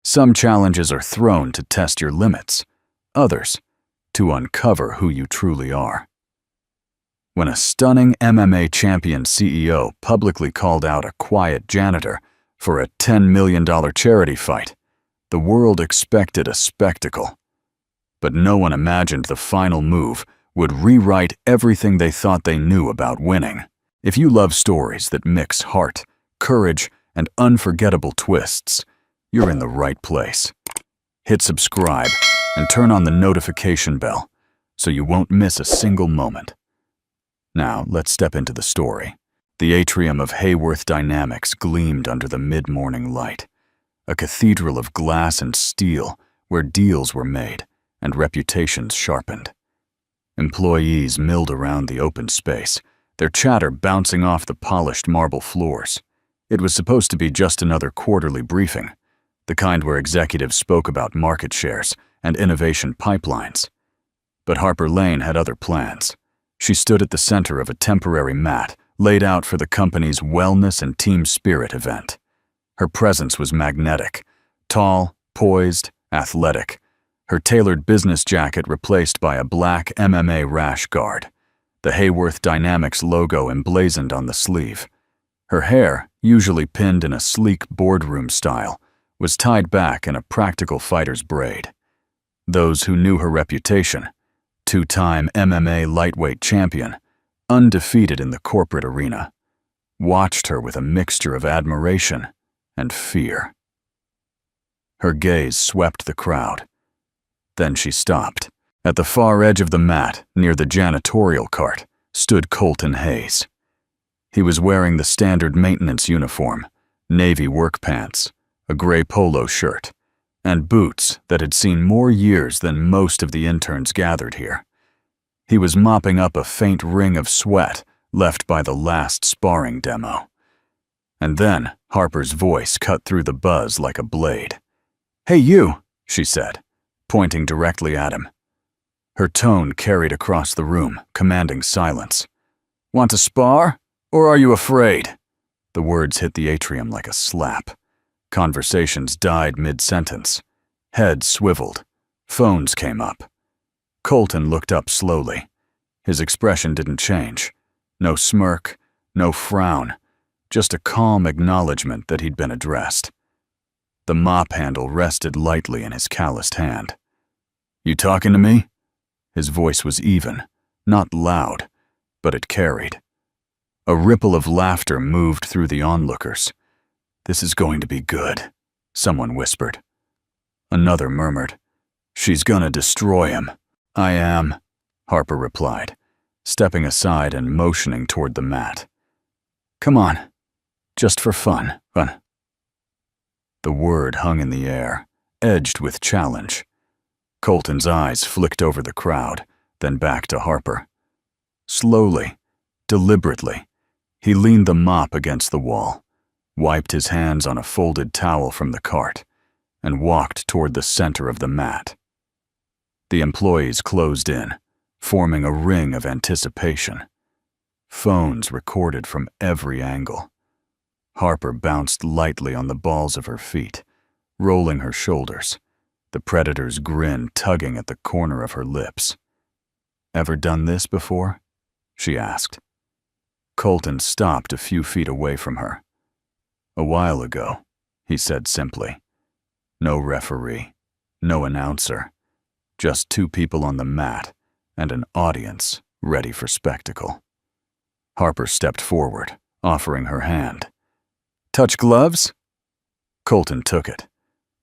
Some challenges are thrown to test your limits, others to uncover who you truly are. When a stunning MMA champion CEO publicly called out a quiet janitor for a $10 million charity fight, the world expected a spectacle. But no one imagined the final move would rewrite everything they thought they knew about winning. If you love stories that mix heart, courage, and unforgettable twists, you're in the right place. Hit subscribe and turn on the notification bell so you won't miss a single moment. Now, let's step into the story. The atrium of Hayworth Dynamics gleamed under the mid-morning light, a cathedral of glass and steel where deals were made and reputations sharpened. Employees milled around the open space, their chatter bouncing off the polished marble floors. It was supposed to be just another quarterly briefing, the kind where executives spoke about market shares and innovation pipelines. But Harper Lane had other plans. She stood at the center of a temporary mat laid out for the company's wellness and team spirit event. Her presence was magnetic, tall, poised, athletic, her tailored business jacket replaced by a black MMA rash guard, the Hayworth Dynamics logo emblazoned on the sleeve. Her hair, usually pinned in a sleek boardroom style, was tied back in a practical fighter's braid. Those who knew her reputation, two-time MMA lightweight champion, undefeated in the corporate arena, watched her with a mixture of admiration and fear. Her gaze swept the crowd. Then she stopped. At the far edge of the mat, near the janitorial cart, stood Colton Hayes. He was wearing the standard maintenance uniform, navy work pants, a gray polo shirt, and boots that had seen more years than most of the interns gathered here. He was mopping up a faint ring of sweat left by the last sparring demo. And then Harper's voice cut through the buzz like a blade. "Hey you," she said, pointing directly at him. Her tone carried across the room, commanding silence. "Want to spar, or are you afraid?" The words hit the atrium like a slap. Conversations died mid-sentence. Heads swiveled. Phones came up. Colton looked up slowly. His expression didn't change. No smirk, no frown, just a calm acknowledgement that he'd been addressed. The mop handle rested lightly in his calloused hand. "You talking to me?" His voice was even, not loud, but it carried. A ripple of laughter moved through the onlookers. "This is going to be good," someone whispered. Another murmured, "She's gonna destroy him." "I am," Harper replied, stepping aside and motioning toward the mat. "Come on, just for fun." The word hung in the air, edged with challenge. Colton's eyes flicked over the crowd, then back to Harper. Slowly, deliberately, he leaned the mop against the wall, wiped his hands on a folded towel from the cart, and walked toward the center of the mat. The employees closed in, forming a ring of anticipation. Phones recorded from every angle. Harper bounced lightly on the balls of her feet, rolling her shoulders, the predator's grin tugging at the corner of her lips. "Ever done this before?" she asked. Colton stopped a few feet away from her. "A while ago," he said simply. No referee, no announcer, just two people on the mat and an audience ready for spectacle. Harper stepped forward, offering her hand. "Touch gloves?" Colton took it,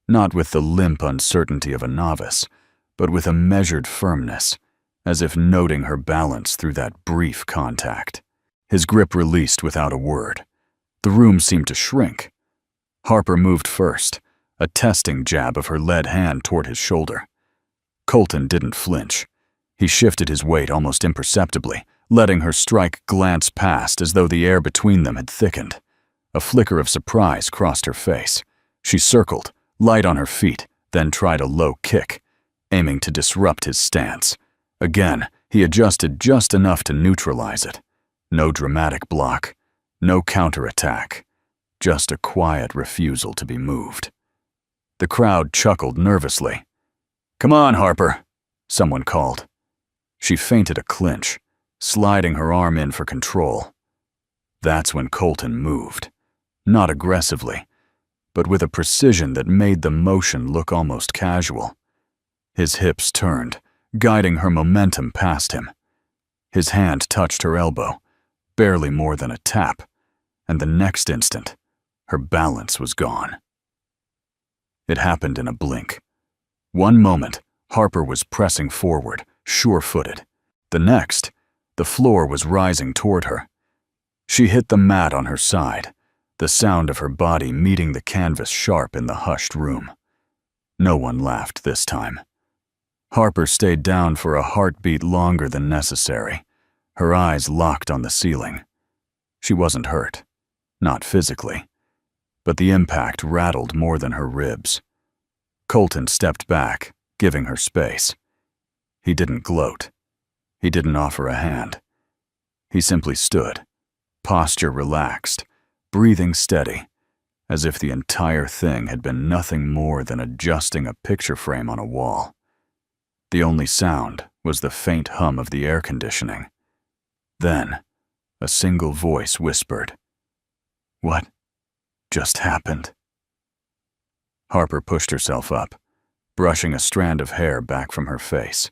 not with the limp uncertainty of a novice, but with a measured firmness, as if noting her balance through that brief contact. His grip released without a word. The room seemed to shrink. Harper moved first, a testing jab of her lead hand toward his shoulder. Colton didn't flinch. He shifted his weight almost imperceptibly, letting her strike glance past as though the air between them had thickened. A flicker of surprise crossed her face. She circled, light on her feet, then tried a low kick, aiming to disrupt his stance. Again, he adjusted just enough to neutralize it. No dramatic block, no counterattack, just a quiet refusal to be moved. The crowd chuckled nervously. "Come on, Harper," someone called. She feinted a clinch, sliding her arm in for control. That's when Colton moved, not aggressively, but with a precision that made the motion look almost casual. His hips turned, guiding her momentum past him. His hand touched her elbow, barely more than a tap, and the next instant, her balance was gone. It happened in a blink. One moment, Harper was pressing forward, sure-footed. The next, the floor was rising toward her. She hit the mat on her side, the sound of her body meeting the canvas sharp in the hushed room. No one laughed this time. Harper stayed down for a heartbeat longer than necessary, her eyes locked on the ceiling. She wasn't hurt, not physically, but the impact rattled more than her ribs. Colton stepped back, giving her space. He didn't gloat. He didn't offer a hand. He simply stood, posture relaxed, breathing steady, as if the entire thing had been nothing more than adjusting a picture frame on a wall. The only sound was the faint hum of the air conditioning. Then, a single voice whispered, "What just happened?" Harper pushed herself up, brushing a strand of hair back from her face.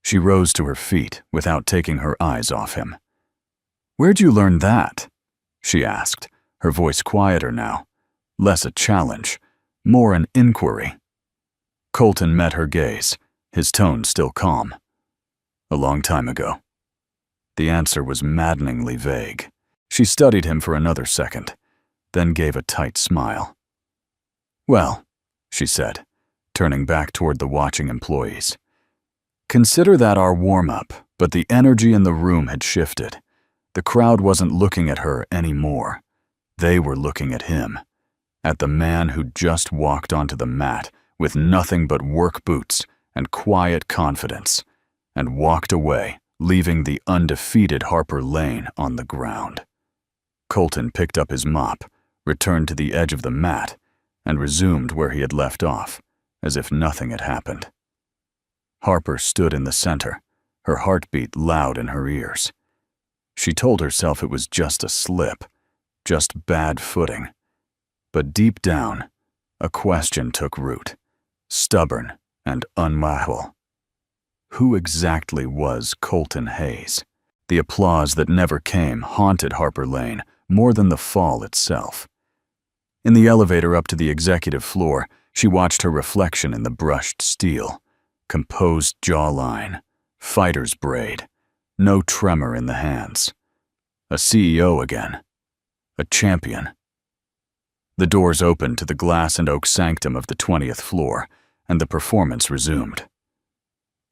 She rose to her feet without taking her eyes off him. "Where'd you learn that?" she asked, her voice quieter now, less a challenge, more an inquiry. Colton met her gaze, his tone still calm. "A long time ago." The answer was maddeningly vague. She studied him for another second, then gave a tight smile. "Well," she said, turning back toward the watching employees. "Consider that our warm-up, but the energy in the room had shifted. The crowd wasn't looking at her anymore. They were looking at him, at the man who'd just walked onto the mat with nothing but work boots and quiet confidence, and walked away, leaving the undefeated Harper Lane on the ground. Colton picked up his mop, returned to the edge of the mat, and resumed where he had left off, as if nothing had happened. Harper stood in the center, her heartbeat loud in her ears. She told herself it was just a slip, just bad footing. But deep down, a question took root, stubborn and unmahable. Who exactly was Colton Hayes? The applause that never came haunted Harper Lane more than the fall itself. In the elevator up to the executive floor, she watched her reflection in the brushed steel. Composed jawline, fighter's braid, no tremor in the hands. A CEO again. A champion. The doors opened to the glass and oak sanctum of the 20th floor, and the performance resumed.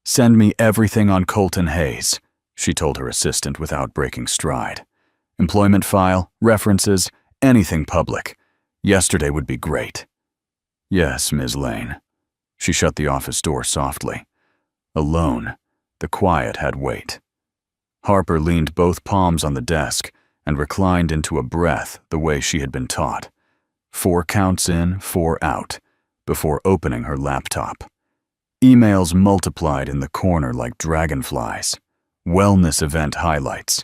"Send me everything on Colton Hayes," she told her assistant without breaking stride. "Employment file, references, anything public. Yesterday would be great." "Yes, Ms. Lane." She shut the office door softly. Alone, the quiet had weight. Harper leaned both palms on the desk and reclined into a breath the way she had been taught. 4 counts in, 4 out, before opening her laptop. Emails multiplied in the corner like dragonflies. Wellness event highlights.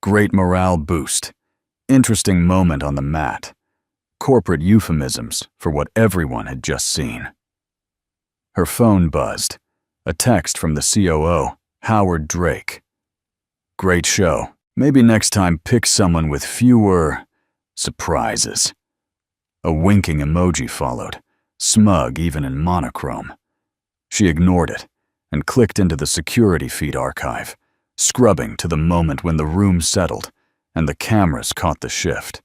Great morale boost. Interesting moment on the mat. Corporate euphemisms for what everyone had just seen. Her phone buzzed. A text from the COO, Howard Drake. "Great show. Maybe next time pick someone with fewer surprises." A winking emoji followed, smug even in monochrome. She ignored it and clicked into the security feed archive, scrubbing to the moment when the room settled and the cameras caught the shift.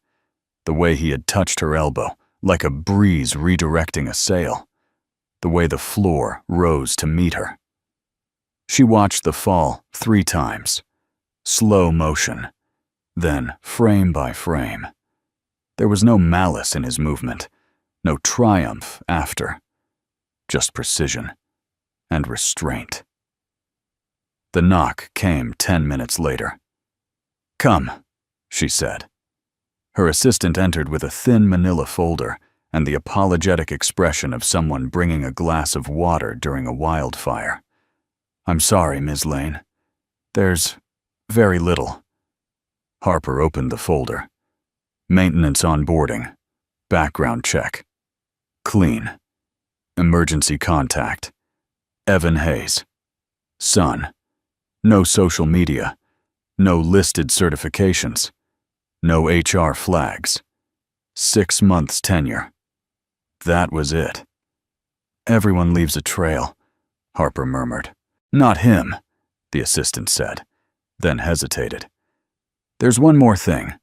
The way he had touched her elbow, like a breeze redirecting a sail. The way the floor rose to meet her. She watched the fall 3 times. Slow motion, then frame by frame. There was no malice in his movement, no triumph after, just precision and restraint. The knock came 10 minutes later. "Come," she said. Her assistant entered with a thin manila folder and the apologetic expression of someone bringing a glass of water during a wildfire. "I'm sorry, Ms. Lane. There's very little." Harper opened the folder. Maintenance onboarding. Background check. Clean. Emergency contact. Evan Hayes. Son. No social media. No listed certifications. No HR flags. 6 months tenure. That was it. "Everyone leaves a trail," Harper murmured. "Not him," the assistant said, then hesitated. "There's one more thing.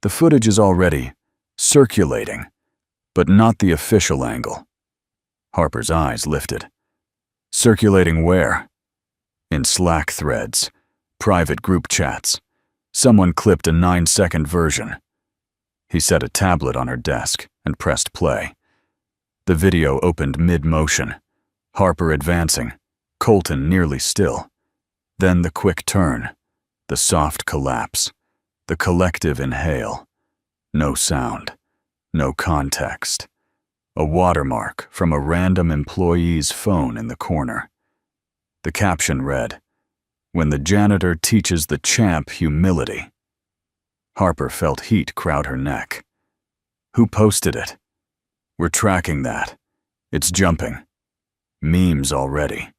The footage is already circulating, but not the official angle." Harper's eyes lifted. "Circulating where?" "In Slack threads, private group chats. Someone clipped a 9-second version." He set a tablet on her desk and pressed play. The video opened mid-motion, Harper advancing, Colton nearly still. Then the quick turn, the soft collapse, the collective inhale. No sound, no context. A watermark from a random employee's phone in the corner. The caption read, "When the janitor teaches the champ humility." Harper felt heat crowd her neck. "Who posted it?" "We're tracking that. It's jumping. Memes already."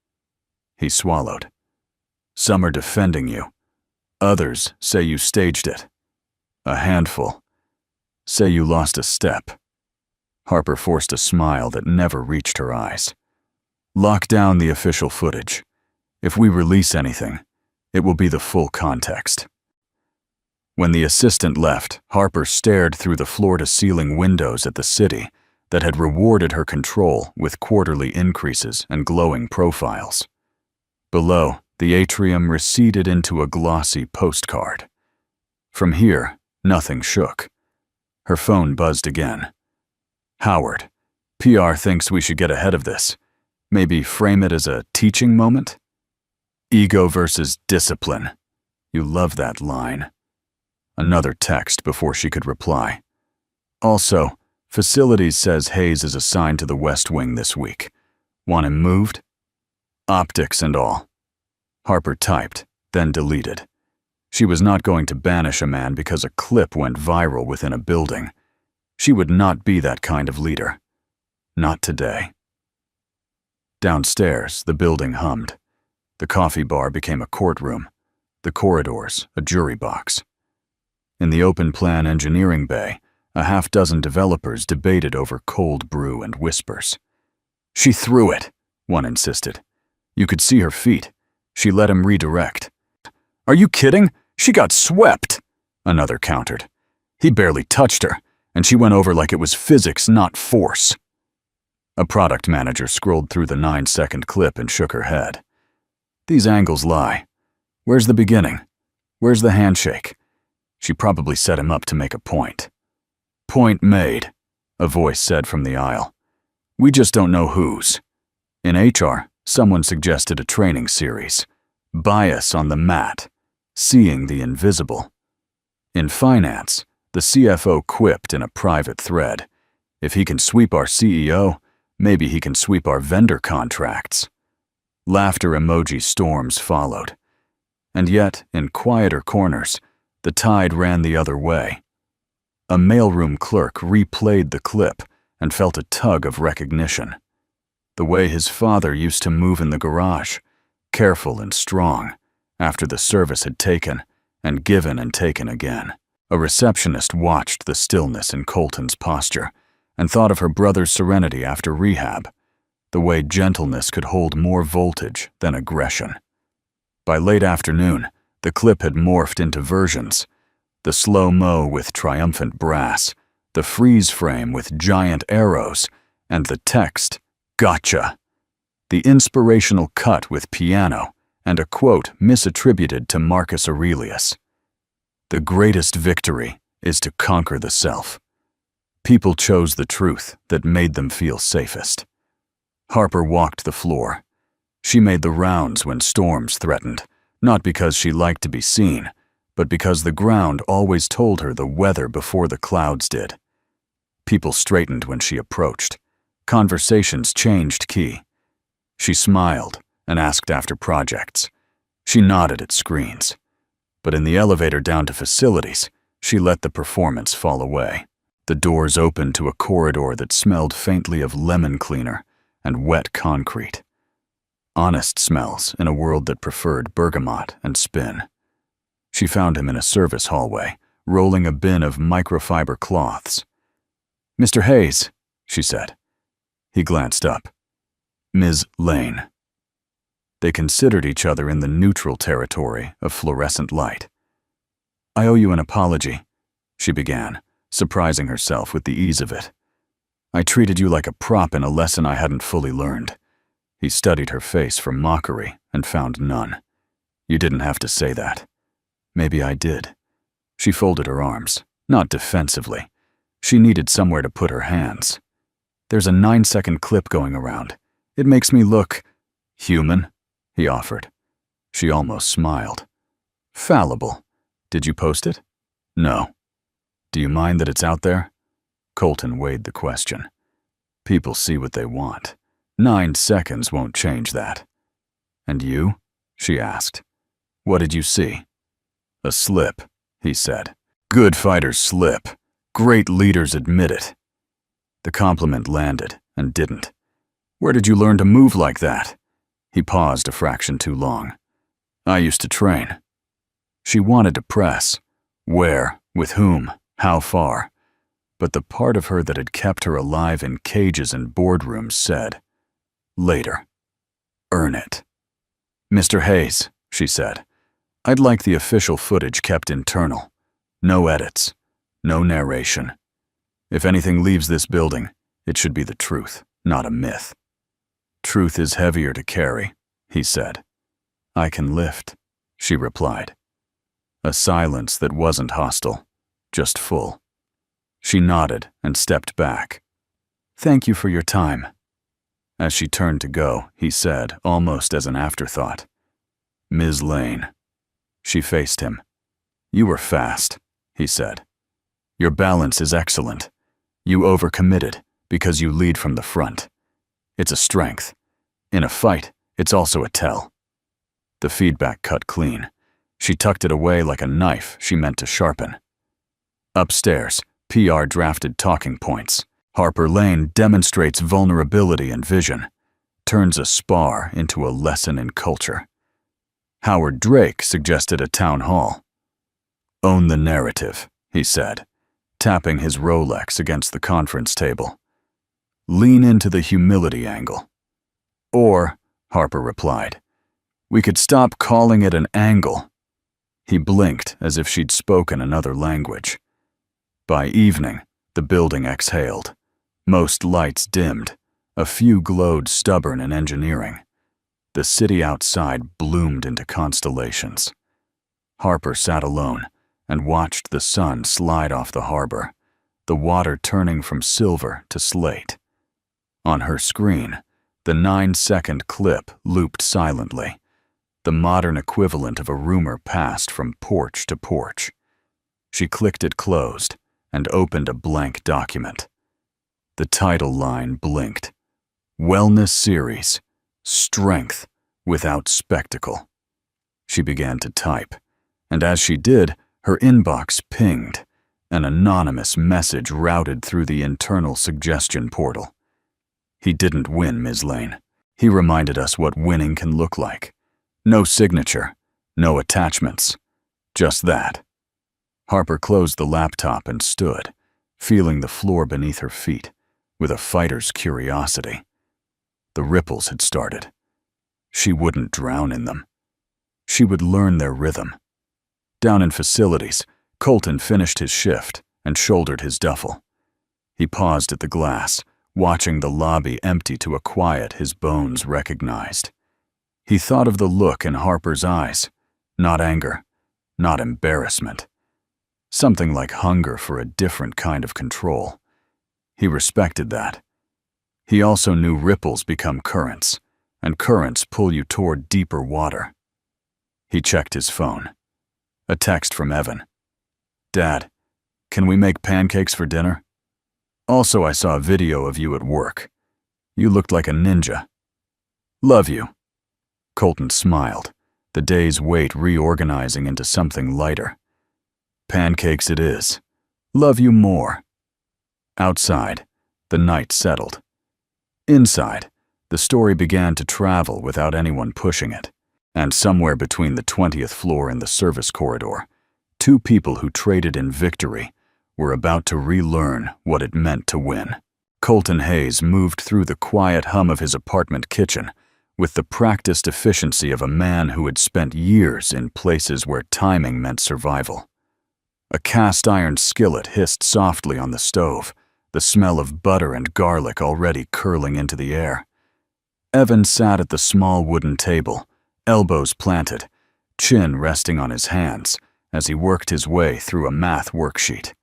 He swallowed. "Some are defending you. Others say you staged it. A handful say you lost a step." Harper forced a smile that never reached her eyes. "Lock down the official footage. If we release anything, it will be the full context." When the assistant left, Harper stared through the floor-to-ceiling windows at the city that had rewarded her control with quarterly increases and glowing profiles. Below, the atrium receded into a glossy postcard. From here, nothing shook. Her phone buzzed again. "Howard, PR thinks we should get ahead of this. Maybe frame it as a teaching moment? Ego versus discipline. You love that line." Another text before she could reply. "Also, facilities says Hayes is assigned to the West Wing this week. Want him moved? Optics and all." Harper typed, then deleted. She was not going to banish a man because a clip went viral within a building. She would not be that kind of leader. Not today. Downstairs, the building hummed. The coffee bar became a courtroom. The corridors, a jury box. In the open-plan engineering bay, a half-dozen developers debated over cold brew and whispers. "She threw it," one insisted. "You could see her feet. She let him redirect." "Are you kidding? She got swept," another countered. "He barely touched her, and she went over like it was physics, not force." A product manager scrolled through the 9-second clip and shook her head. "These angles lie. Where's the beginning? Where's the handshake? She probably set him up to make a point." "Point made," a voice said from the aisle. "We just don't know whose." In HR, someone suggested a training series. Bias on the mat. Seeing the invisible. In finance, the CFO quipped in a private thread, "If he can sweep our CEO, maybe he can sweep our vendor contracts." Laughter emoji storms followed. And yet, in quieter corners, the tide ran the other way. A mailroom clerk replayed the clip and felt a tug of recognition. The way his father used to move in the garage, careful and strong, after the service had taken and given and taken again. A receptionist watched the stillness in Colton's posture and thought of her brother's serenity after rehab, the way gentleness could hold more voltage than aggression. By late afternoon, the clip had morphed into versions. The slow-mo with triumphant brass, the freeze frame with giant arrows, and the text, "Gotcha." The inspirational cut with piano, and a quote misattributed to Marcus Aurelius. "The greatest victory is to conquer the self." People chose the truth that made them feel safest. Harper walked the floor. She made the rounds when storms threatened, not because she liked to be seen, but because the ground always told her the weather before the clouds did. People straightened when she approached. Conversations changed key. She smiled and asked after projects. She nodded at screens. But in the elevator down to facilities, she let the performance fall away. The doors opened to a corridor that smelled faintly of lemon cleaner and wet concrete. Honest smells in a world that preferred bergamot and spin. She found him in a service hallway, rolling a bin of microfiber cloths. "Mr. Hayes," she said. He glanced up. "Ms. Lane." They considered each other in the neutral territory of fluorescent light. "I owe you an apology," she began, surprising herself with the ease of it. "I treated you like a prop in a lesson I hadn't fully learned." He studied her face for mockery and found none. "You didn't have to say that." "Maybe I did." She folded her arms, not defensively. She needed somewhere to put her hands. "There's a 9-second clip going around. It makes me look human," he offered. She almost smiled. "Fallible. Did you post it?" "No." "Do you mind that it's out there?" Colton weighed the question. People see what they want. 9 seconds won't change that. "And you?" she asked. "What did you see?" "A slip," he said. "Good fighters slip. Great leaders admit it." The compliment landed and didn't. "Where did you learn to move like that?" He paused a fraction too long. "I used to train." She wanted to press. Where? With whom? How far? But the part of her that had kept her alive in cages and boardrooms said, "Later. Earn it." "Mr. Hayes," she said, "I'd like the official footage kept internal. No edits. No narration. If anything leaves this building, it should be the truth, not a myth." "Truth is heavier to carry," he said. "I can lift," she replied. A silence that wasn't hostile, just full. She nodded and stepped back. "Thank you for your time." As she turned to go, he said, almost as an afterthought, "Ms. Lane." She faced him. "You were fast," he said. "Your balance is excellent. You overcommitted because you lead from the front. It's a strength. In a fight, it's also a tell." The feedback cut clean. She tucked it away like a knife she meant to sharpen. Upstairs, PR drafted talking points. Harper Lane demonstrates vulnerability and vision, turns a spar into a lesson in culture. Howard Drake suggested a town hall. "Own the narrative," he said, tapping his Rolex against the conference table. "Lean into the humility angle." "Or," Harper replied, "we could stop calling it an angle." He blinked as if she'd spoken another language. By evening, the building exhaled. Most lights dimmed. A few glowed stubborn in engineering. The city outside bloomed into constellations. Harper sat alone and watched the sun slide off the harbor, the water turning from silver to slate. On her screen, the 9-second clip looped silently. The modern equivalent of a rumor passed from porch to porch. She clicked it closed and opened a blank document. The title line blinked. "Wellness Series. Strength without spectacle." She began to type, and as she did, her inbox pinged. An anonymous message routed through the internal suggestion portal. "He didn't win, Ms. Lane. He reminded us what winning can look like. No signature, no attachments. Just that." Harper closed the laptop and stood, feeling the floor beneath her feet, with a fighter's curiosity. The ripples had started. She wouldn't drown in them. She would learn their rhythm. Down in facilities, Colton finished his shift and shouldered his duffel. He paused at the glass, watching the lobby empty to a quiet his bones recognized. He thought of the look in Harper's eyes, not anger, not embarrassment. Something like hunger for a different kind of control. He respected that. He also knew ripples become currents, and currents pull you toward deeper water. He checked his phone. A text from Evan. "Dad, can we make pancakes for dinner?" Also, I saw a video of you at work. You looked like a ninja. Love you." Colton smiled, the day's weight reorganizing into something lighter. "Pancakes it is. Love you more." Outside, the night settled. Inside, the story began to travel without anyone pushing it, and somewhere between the 20th floor and the service corridor, two people who traded in victory were about to relearn what it meant to win. Colton Hayes moved through the quiet hum of his apartment kitchen with the practiced efficiency of a man who had spent years in places where timing meant survival. A cast-iron skillet hissed softly on the stove, the smell of butter and garlic already curling into the air. Evan sat at the small wooden table, elbows planted, chin resting on his hands as he worked his way through a math worksheet.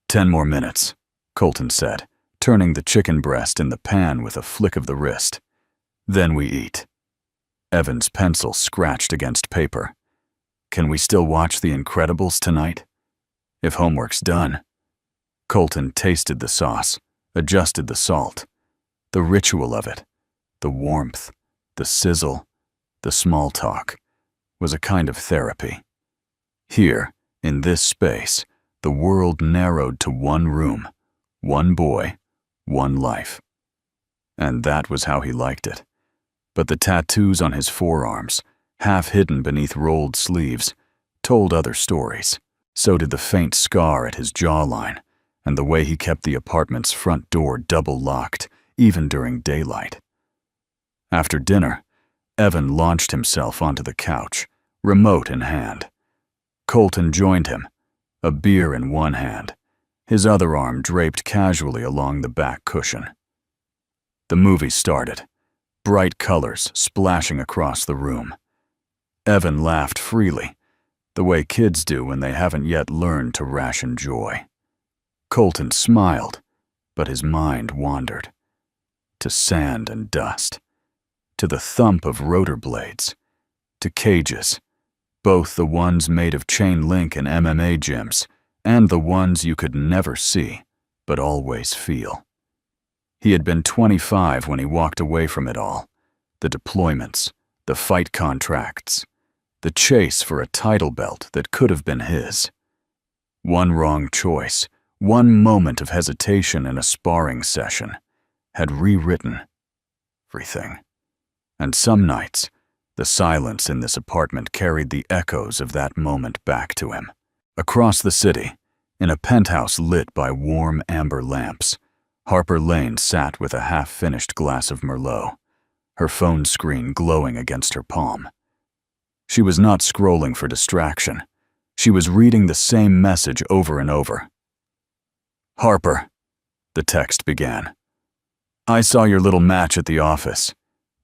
10 more minutes, Colton said, turning the chicken breast in the pan with a flick of the wrist. Then we eat. Evan's pencil scratched against paper. Can we still watch The Incredibles tonight? If homework's done. Colton tasted the sauce, adjusted the salt. The ritual of it, the warmth, the sizzle, the small talk, was a kind of therapy. Here, in this space, the world narrowed to one room, one boy, one life. And that was how he liked it. But the tattoos on his forearms, half hidden beneath rolled sleeves, told other stories. So did the faint scar at his jawline, and the way he kept the apartment's front door double-locked, even during daylight. After dinner, Evan launched himself onto the couch, remote in hand. Colton joined him, a beer in one hand, his other arm draped casually along the back cushion. The movie started, bright colors splashing across the room. Evan laughed freely, the way kids do when they haven't yet learned to ration joy. Colton smiled, but his mind wandered. To sand and dust, to the thump of rotor blades, to cages, both the ones made of chain link in MMA gyms and the ones you could never see, but always feel. He had been 25 when he walked away from it all, the deployments, the fight contracts, the chase for a title belt that could have been his. One wrong choice, one moment of hesitation in a sparring session, had rewritten everything. And some nights, the silence in this apartment carried the echoes of that moment back to him. Across the city, in a penthouse lit by warm amber lamps, Harper Lane sat with a half-finished glass of Merlot, her phone screen glowing against her palm. She was not scrolling for distraction. She was reading the same message over and over. "Harper," the text began. "I saw your little match at the office.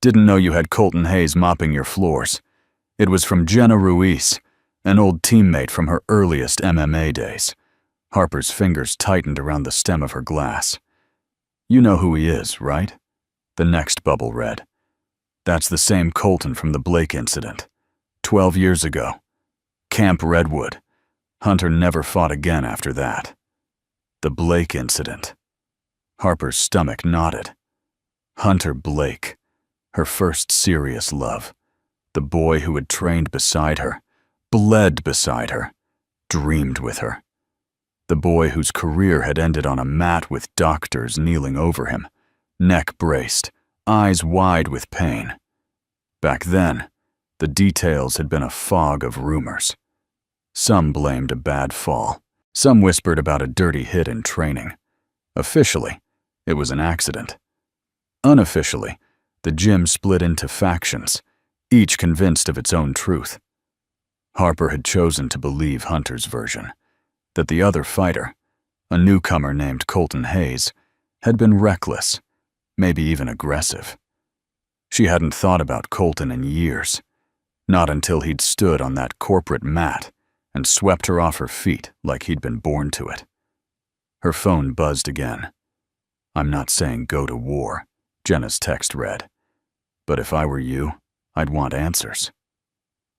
Didn't know you had Colton Hayes mopping your floors. It was from Jenna Ruiz, an old teammate from her earliest MMA days." Harper's fingers tightened around the stem of her glass. "You know who he is, right?" The next bubble read. "That's the same Colton from the Blake incident. 12 years ago. Camp Redwood. Hunter never fought again after that." The Blake incident. Harper's stomach knotted. Hunter Blake, her first serious love. The boy who had trained beside her, bled beside her, dreamed with her. The boy whose career had ended on a mat with doctors kneeling over him, neck braced, eyes wide with pain. Back then, the details had been a fog of rumors. Some blamed a bad fall. Some whispered about a dirty hit in training. Officially, it was an accident. Unofficially, the gym split into factions, each convinced of its own truth. Harper had chosen to believe Hunter's version, that the other fighter, a newcomer named Colton Hayes, had been reckless, maybe even aggressive. She hadn't thought about Colton in years, not until he'd stood on that corporate mat and swept her off her feet like he'd been born to it. Her phone buzzed again. "I'm not saying go to war," Jenna's text read. "But if I were you, I'd want answers."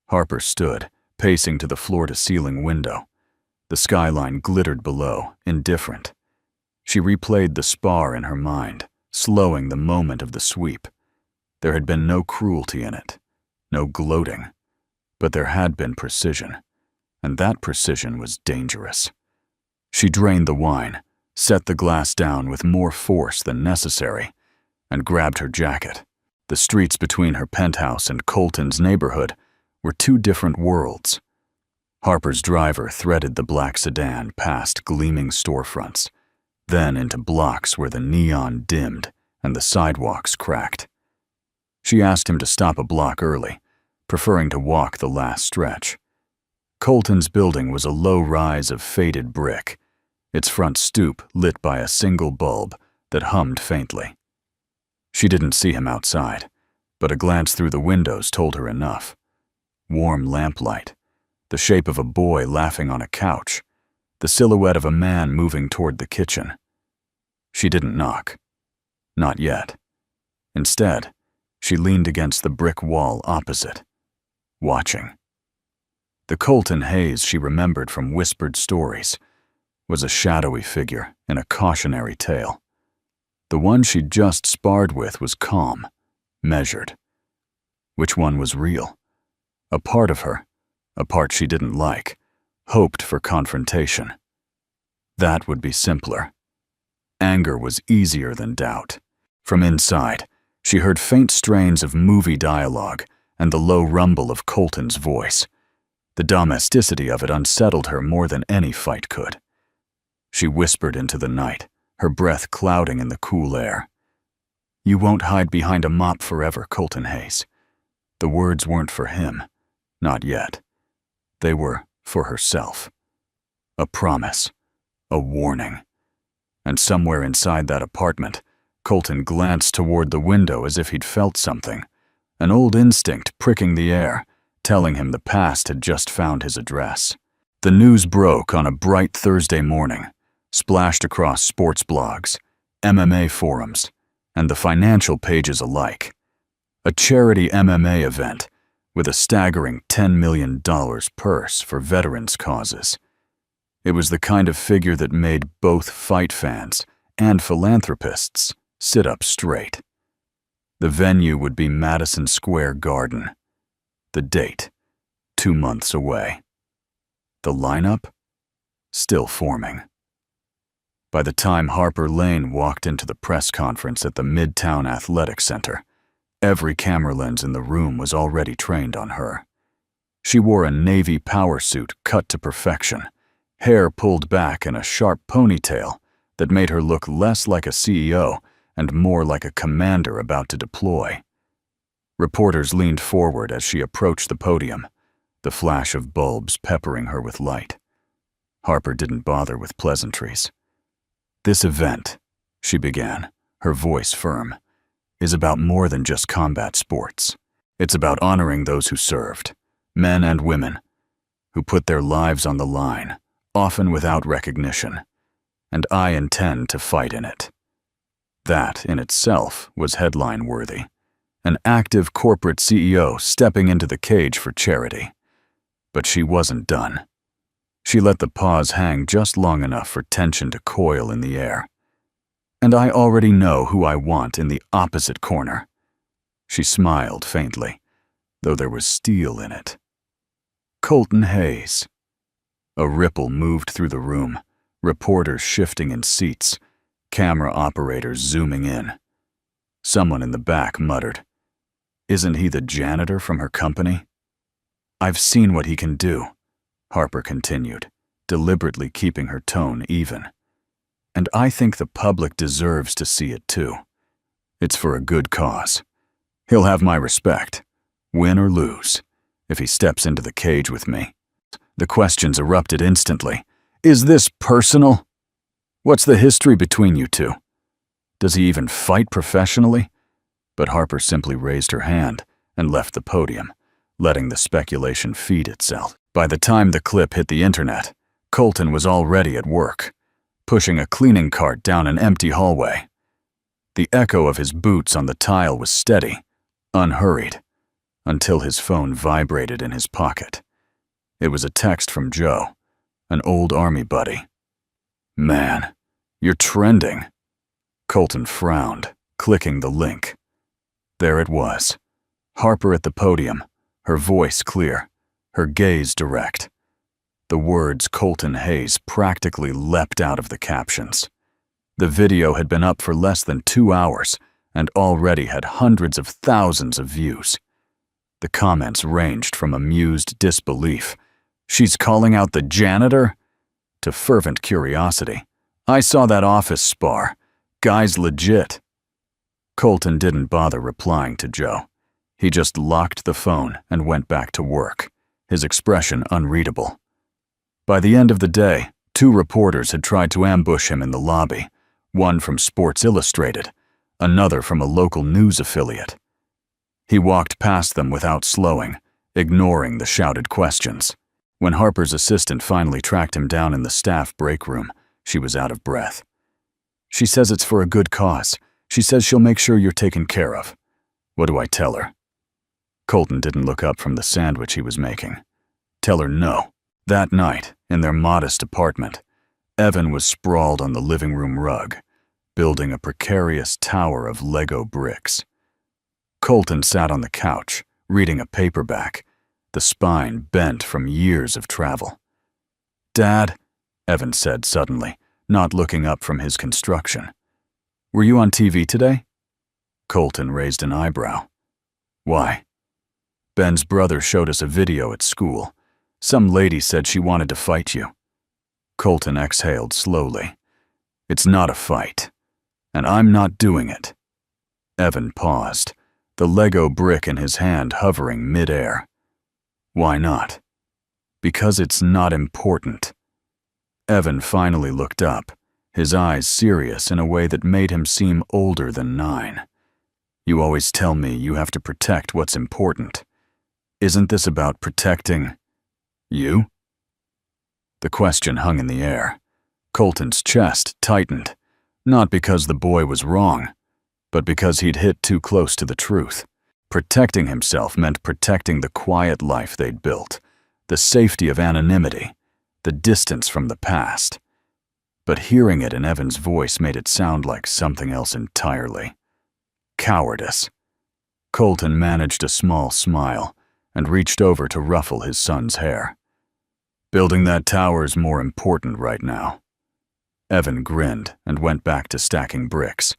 Harper stood, pacing to the floor-to-ceiling window. The skyline glittered below, indifferent. She replayed the spar in her mind, slowing the moment of the sweep. There had been no cruelty in it, no gloating, but there had been precision, and that precision was dangerous. She drained the wine, set the glass down with more force than necessary, and grabbed her jacket. The streets between her penthouse and Colton's neighborhood were two different worlds. Harper's driver threaded the black sedan past gleaming storefronts, then into blocks where the neon dimmed and the sidewalks cracked. She asked him to stop a block early, preferring to walk the last stretch. Colton's building was a low rise of faded brick, its front stoop lit by a single bulb that hummed faintly. She didn't see him outside, but a glance through the windows told her enough. Warm lamplight, the shape of a boy laughing on a couch, the silhouette of a man moving toward the kitchen. She didn't knock. Not yet. Instead, she leaned against the brick wall opposite, watching. The Colton Hayes she remembered from whispered stories was a shadowy figure in a cautionary tale. The one she'd just sparred with was calm, measured. Which one was real? A part of her, a part she didn't like, hoped for confrontation. That would be simpler. Anger was easier than doubt. From inside, she heard faint strains of movie dialogue and the low rumble of Colton's voice. The domesticity of it unsettled her more than any fight could. She whispered into the night, her breath clouding in the cool air. "You won't hide behind a mop forever, Colton Hayes." The words weren't for him, not yet. They were for herself. A promise, a warning. And somewhere inside that apartment, Colton glanced toward the window as if he'd felt something, an old instinct pricking the air, telling him the past had just found his address. The news broke on a bright Thursday morning, splashed across sports blogs, MMA forums, and the financial pages alike. A charity MMA event with a staggering $10 million purse for veterans' causes. It was the kind of figure that made both fight fans and philanthropists sit up straight. The venue would be Madison Square Garden. The date, 2 months away. The lineup, still forming. By the time Harper Lane walked into the press conference at the Midtown Athletic Center, every camera lens in the room was already trained on her. She wore a navy power suit cut to perfection, hair pulled back in a sharp ponytail that made her look less like a CEO and more like a commander about to deploy. Reporters leaned forward as she approached the podium, the flash of bulbs peppering her with light. Harper didn't bother with pleasantries. "This event," she began, her voice firm, "is about more than just combat sports. It's about honoring those who served, men and women, who put their lives on the line, often without recognition, and I intend to fight in it." That, in itself, was headline-worthy. An active corporate CEO stepping into the cage for charity. But she wasn't done. She let the pause hang just long enough for tension to coil in the air. "And I already know who I want in the opposite corner." She smiled faintly, though there was steel in it. "Colton Hayes." A ripple moved through the room, reporters shifting in seats, camera operators zooming in. Someone in the back muttered, "Isn't he the janitor from her company?" "I've seen what he can do," Harper continued, deliberately keeping her tone even. "And I think the public deserves to see it too. It's for a good cause. He'll have my respect, win or lose, if he steps into the cage with me." The questions erupted instantly. "Is this personal? What's the history between you two? Does he even fight professionally?" But Harper simply raised her hand and left the podium, letting the speculation feed itself. By the time the clip hit the internet, Colton was already at work, pushing a cleaning cart down an empty hallway. The echo of his boots on the tile was steady, unhurried, until his phone vibrated in his pocket. It was a text from Joe, an old army buddy. "Man, "You're trending." Colton frowned, clicking the link. There it was. Harper at the podium, her voice clear, her gaze direct. The words Colton Hayes practically leapt out of the captions. The video had been up for less than 2 hours and already had hundreds of thousands of views. The comments ranged from amused disbelief, "She's calling out the janitor?" to fervent curiosity, "I saw that office spar. Guy's legit." Colton didn't bother replying to Joe. He just locked the phone and went back to work, his expression unreadable. By the end of the day, 2 reporters had tried to ambush him in the lobby, one from Sports Illustrated, another from a local news affiliate. He walked past them without slowing, ignoring the shouted questions. When Harper's assistant finally tracked him down in the staff break room, she was out of breath. "She says it's for a good cause. She says she'll make sure you're taken care of. What do I tell her?" Colton didn't look up from the sandwich he was making. Tell her no. That night, in their modest apartment, Evan was sprawled on the living room rug, building a precarious tower of Lego bricks. Colton sat on the couch, reading a paperback, the spine bent from years of travel. "Dad," Evan said suddenly, not looking up from his construction. "Were you on TV today?" Colton raised an eyebrow. "Why?" "Ben's brother showed us a video at school. Some lady said she wanted to fight you." Colton exhaled slowly. "It's not a fight, and I'm not doing it." Evan paused, the Lego brick in his hand hovering mid-air. "Why not?" "Because it's not important." Evan finally looked up, his eyes serious in a way that made him seem older than 9. "You always tell me you have to protect what's important. Isn't this about protecting you?" The question hung in the air. Colton's chest tightened, not because the boy was wrong, but because he'd hit too close to the truth. Protecting himself meant protecting the quiet life they'd built, the safety of anonymity, the distance from the past. But hearing it in Evan's voice made it sound like something else entirely. Cowardice. Colton managed a small smile and reached over to ruffle his son's hair. "Building that tower's more important right now." Evan grinned and went back to stacking bricks,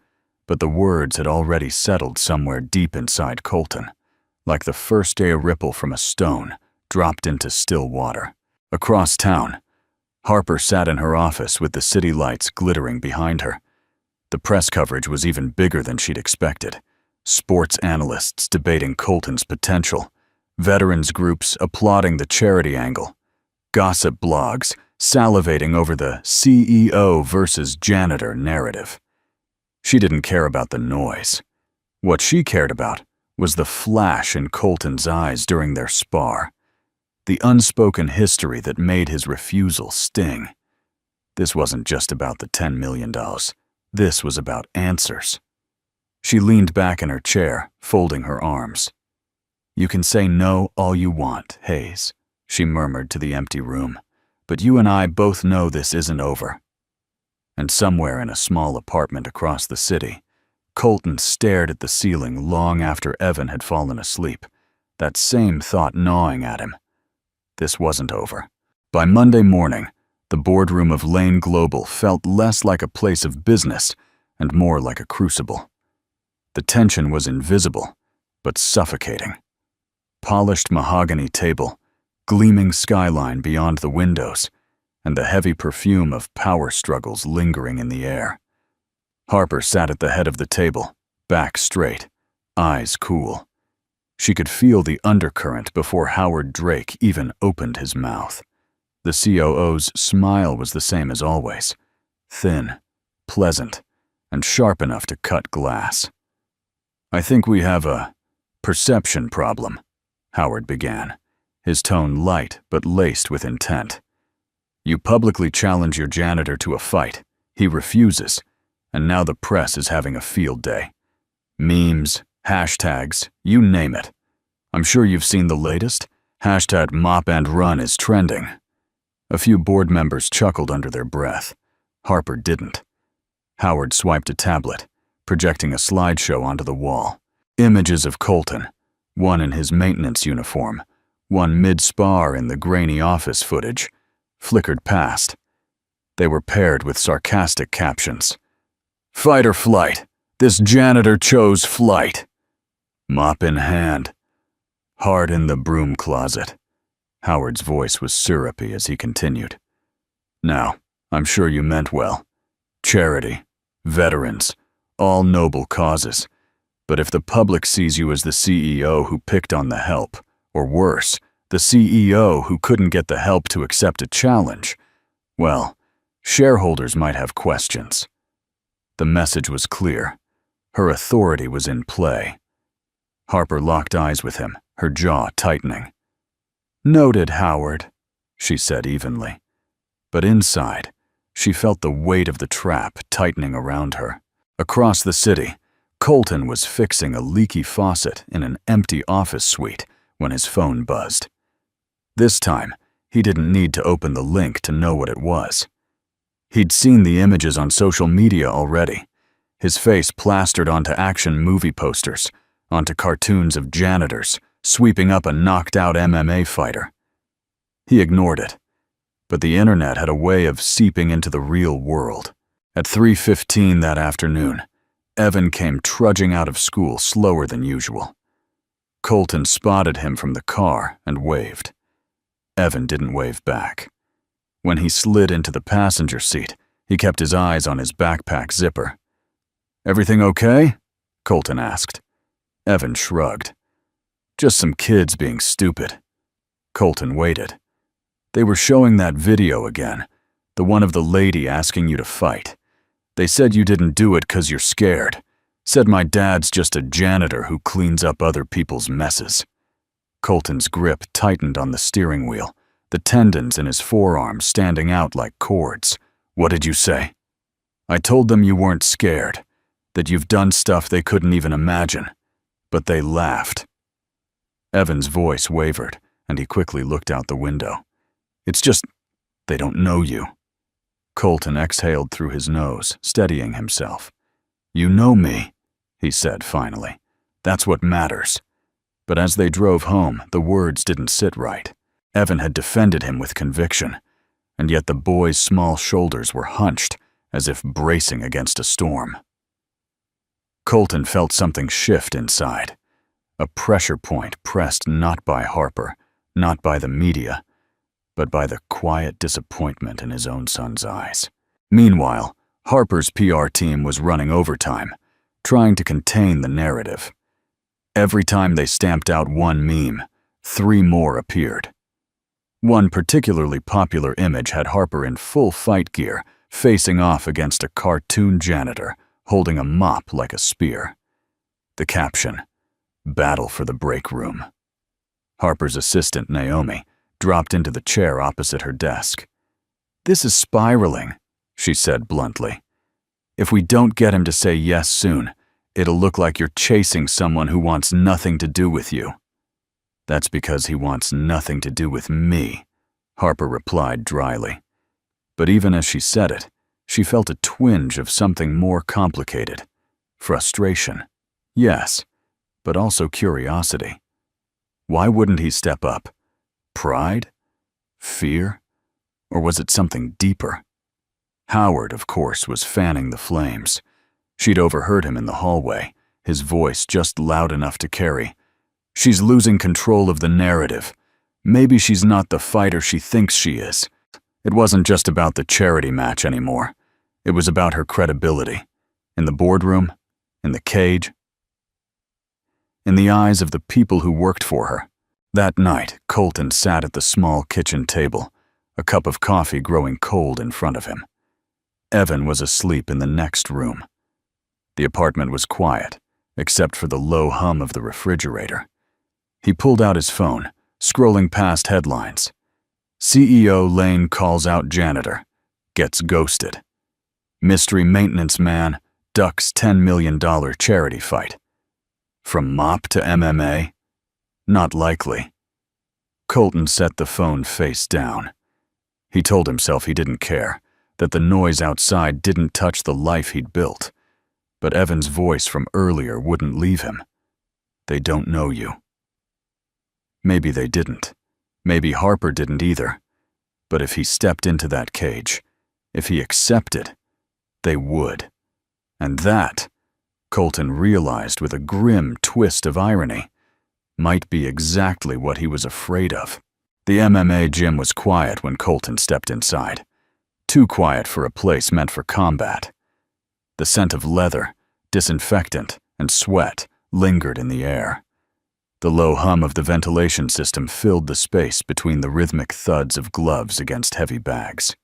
but the words had already settled somewhere deep inside Colton, like the first day a ripple from a stone dropped into still water. Across town, Harper sat in her office with the city lights glittering behind her. The press coverage was even bigger than she'd expected. Sports analysts debating Colton's potential, veterans groups applauding the charity angle, gossip blogs salivating over the CEO versus janitor narrative. She didn't care about the noise. What she cared about was the flash in Colton's eyes during their spar, the unspoken history that made his refusal sting. This wasn't just about the $10 million. This was about answers. She leaned back in her chair, folding her arms. "You can say no all you want, Hayes," she murmured to the empty room, "but you and I both know this isn't over." And somewhere in a small apartment across the city, Colton stared at the ceiling long after Evan had fallen asleep, that same thought gnawing at him. This wasn't over. By Monday morning, the boardroom of Lane Global felt less like a place of business and more like a crucible. The tension was invisible, but suffocating. Polished mahogany table, gleaming skyline beyond the windows, and the heavy perfume of power struggles lingering in the air. Harper sat at the head of the table, back straight, eyes cool. She could feel the undercurrent before Howard Drake even opened his mouth. The COO's smile was the same as always, thin, pleasant, and sharp enough to cut glass. "I think we have a perception problem," Howard began, his tone light but laced with intent. "You publicly challenge your janitor to a fight. He refuses, and now the press is having a field day. Memes, hashtags, you name it. I'm sure you've seen the latest. Hashtag mop and run is trending." A few board members chuckled under their breath. Harper didn't. Howard swiped a tablet, projecting a slideshow onto the wall. Images of Colton, one in his maintenance uniform, one mid-spar in the grainy office footage, flickered past. They were paired with sarcastic captions. "Fight or flight. This janitor chose flight. Mop in hand. Heart in the broom closet." Howard's voice was syrupy as he continued. "Now, I'm sure you meant well. Charity, veterans, all noble causes. But if the public sees you as the CEO who picked on the help, or worse, the CEO who couldn't get the help to accept a challenge, well, shareholders might have questions." The message was clear. Her authority was in play. Harper locked eyes with him, her jaw tightening. "Noted, Howard," she said evenly. But inside, she felt the weight of the trap tightening around her. Across the city, Colton was fixing a leaky faucet in an empty office suite when his phone buzzed. This time, he didn't need to open the link to know what it was. He'd seen the images on social media already, his face plastered onto action movie posters, onto cartoons of janitors sweeping up a knocked-out MMA fighter. He ignored it, but the internet had a way of seeping into the real world. At 3:15 that afternoon, Evan came trudging out of school slower than usual. Colton spotted him from the car and waved. Evan didn't wave back. When he slid into the passenger seat, he kept his eyes on his backpack zipper. "Everything okay?" Colton asked. Evan shrugged. "Just some kids being stupid." Colton waited. They were showing that video again, the one of the lady asking you to fight. "They said you didn't do it 'cause you're scared. Said my dad's just a janitor who cleans up other people's messes." Colton's grip tightened on the steering wheel, the tendons in his forearms standing out like cords. "What did you say?" "I told them you weren't scared, that you've done stuff they couldn't even imagine. But they laughed." Evan's voice wavered, and he quickly looked out the window. "It's just, they don't know you." Colton exhaled through his nose, steadying himself. "You know me," he said finally. "That's what matters." But as they drove home, the words didn't sit right. Evan had defended him with conviction, and yet the boy's small shoulders were hunched, as if bracing against a storm. Colton felt something shift inside. A pressure point pressed not by Harper, not by the media, but by the quiet disappointment in his own son's eyes. Meanwhile, Harper's PR team was running overtime, trying to contain the narrative. Every time they stamped out one meme, 3 more appeared. One particularly popular image had Harper in full fight gear, facing off against a cartoon janitor, holding a mop like a spear. The caption, "Battle for the break room." Harper's assistant, Naomi, dropped into the chair opposite her desk. "This is spiraling," she said bluntly. "If we don't get him to say yes soon, it'll look like you're chasing someone who wants nothing to do with you." "That's because he wants nothing to do with me," Harper replied dryly. But even as she said it, she felt a twinge of something more complicated. Frustration, yes, but also curiosity. Why wouldn't he step up? Pride? Fear? Or was it something deeper? Howard, of course, was fanning the flames. She'd overheard him in the hallway, his voice just loud enough to carry. "She's losing control of the narrative. Maybe she's not the fighter she thinks she is." It wasn't just about the charity match anymore. It was about her credibility. In the boardroom, in the cage, in the eyes of the people who worked for her. That night, Colton sat at the small kitchen table, a cup of coffee growing cold in front of him. Evan was asleep in the next room. The apartment was quiet, except for the low hum of the refrigerator. He pulled out his phone, scrolling past headlines. CEO Lane calls out janitor, gets ghosted. Mystery maintenance man ducks $10 million charity fight. From mop to MMA? Not likely. Colton set the phone face down. He told himself he didn't care, that the noise outside didn't touch the life he'd built. But Evan's voice from earlier wouldn't leave him. They don't know you. Maybe they didn't. Maybe Harper didn't either. But if he stepped into that cage, if he accepted, they would. And that, Colton realized with a grim twist of irony, might be exactly what he was afraid of. The MMA gym was quiet when Colton stepped inside. Too quiet for a place meant for combat. The scent of leather, disinfectant, and sweat lingered in the air. The low hum of the ventilation system filled the space between the rhythmic thuds of gloves against heavy bags.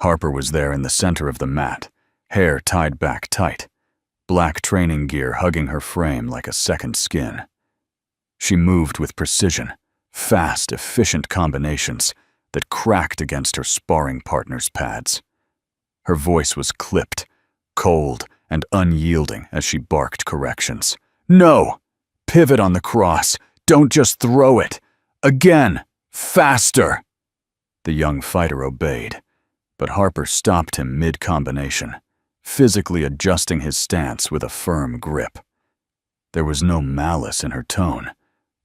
Harper was there in the center of the mat, hair tied back tight, black training gear hugging her frame like a second skin. She moved with precision, fast, efficient combinations that cracked against her sparring partner's pads. Her voice was clipped, cold, and unyielding as she barked corrections. "No! Pivot on the cross. Don't just throw it. Again! Faster!" The young fighter obeyed, but Harper stopped him mid-combination, physically adjusting his stance with a firm grip. There was no malice in her tone,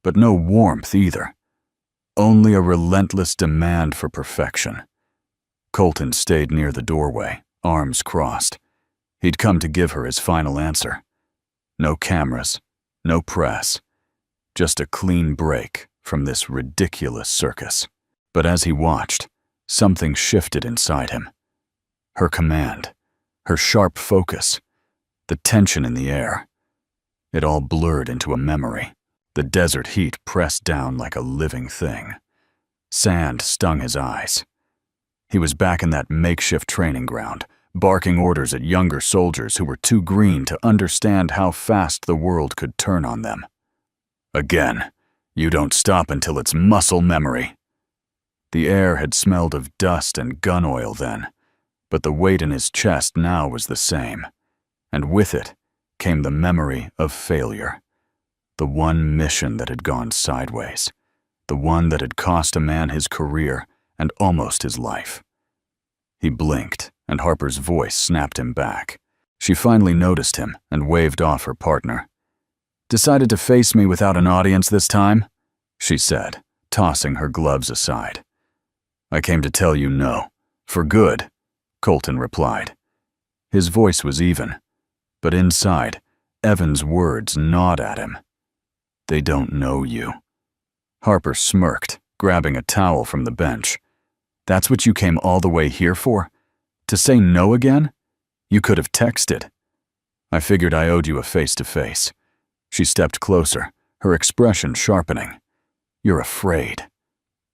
but no warmth either. Only a relentless demand for perfection. Colton stayed near the doorway, arms crossed. He'd come to give her his final answer. No cameras, no press, just a clean break from this ridiculous circus. But as he watched, something shifted inside him. Her command, her sharp focus, the tension in the air. It all blurred into a memory. The desert heat pressed down like a living thing. Sand stung his eyes. He was back in that makeshift training ground, barking orders at younger soldiers who were too green to understand how fast the world could turn on them. Again, you don't stop until it's muscle memory. The air had smelled of dust and gun oil then, but the weight in his chest now was the same, and with it came the memory of failure. The one mission that had gone sideways, the one that had cost a man his career and almost his life. He blinked, and Harper's voice snapped him back. She finally noticed him and waved off her partner. "Decided to face me without an audience this time?" she said, tossing her gloves aside. "I came to tell you no. For good," Colton replied. His voice was even, but inside, Evan's words gnawed at him. "They don't know you." Harper smirked, grabbing a towel from the bench. "That's what you came all the way here for? To say no again? You could have texted." "I figured I owed you a face-to-face." She stepped closer, her expression sharpening. "You're afraid."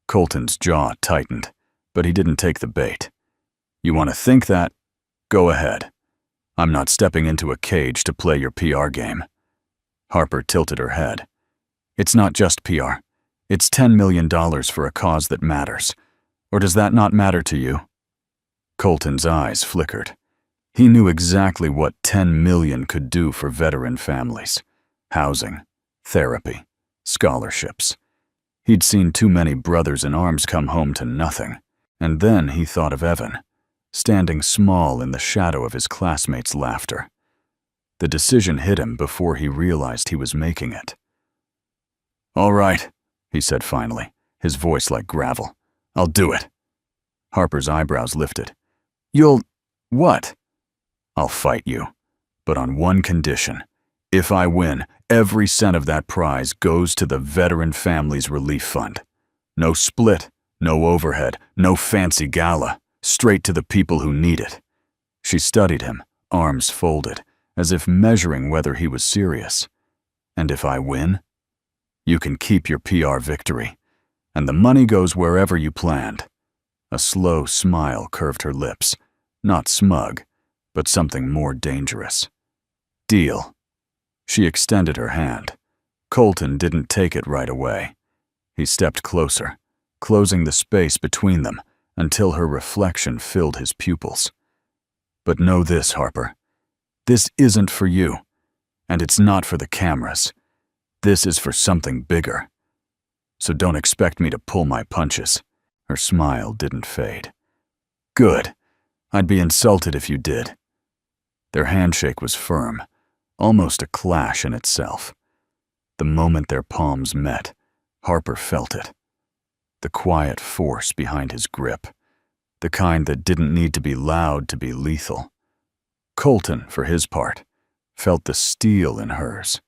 Colton's jaw tightened, but he didn't take the bait. "You want to think that? Go ahead. I'm not stepping into a cage to play your PR game." Harper tilted her head. "It's not just PR. It's $10 million for a cause that matters. Or does that not matter to you?" Colton's eyes flickered. He knew exactly what $10 million could do for veteran families. Housing, therapy, scholarships. He'd seen too many brothers in arms come home to nothing. And then he thought of Evan, standing small in the shadow of his classmates' laughter. The decision hit him before he realized he was making it. "All right," he said finally, his voice like gravel. "I'll do it." Harper's eyebrows lifted. "You'll... what?" "I'll fight you, but on one condition. If I win, every cent of that prize goes to the Veteran Families Relief Fund. No split, no overhead, no fancy gala. Straight to the people who need it." She studied him, arms folded, as if measuring whether he was serious. "And if I win? You can keep your PR victory, and the money goes wherever you planned." A slow smile curved her lips, not smug, but something more dangerous. "Deal." She extended her hand. Colton didn't take it right away. He stepped closer, closing the space between them until her reflection filled his pupils. "But know this, Harper. This isn't for you, and it's not for the cameras. This is for something bigger. So don't expect me to pull my punches." Her smile didn't fade. "Good. I'd be insulted if you did. Their handshake was firm, almost a clash in itself. The moment their palms met, Harper felt it. The quiet force behind his grip, the kind that didn't need to be loud to be lethal. Colton, for his part, felt the steel in hers.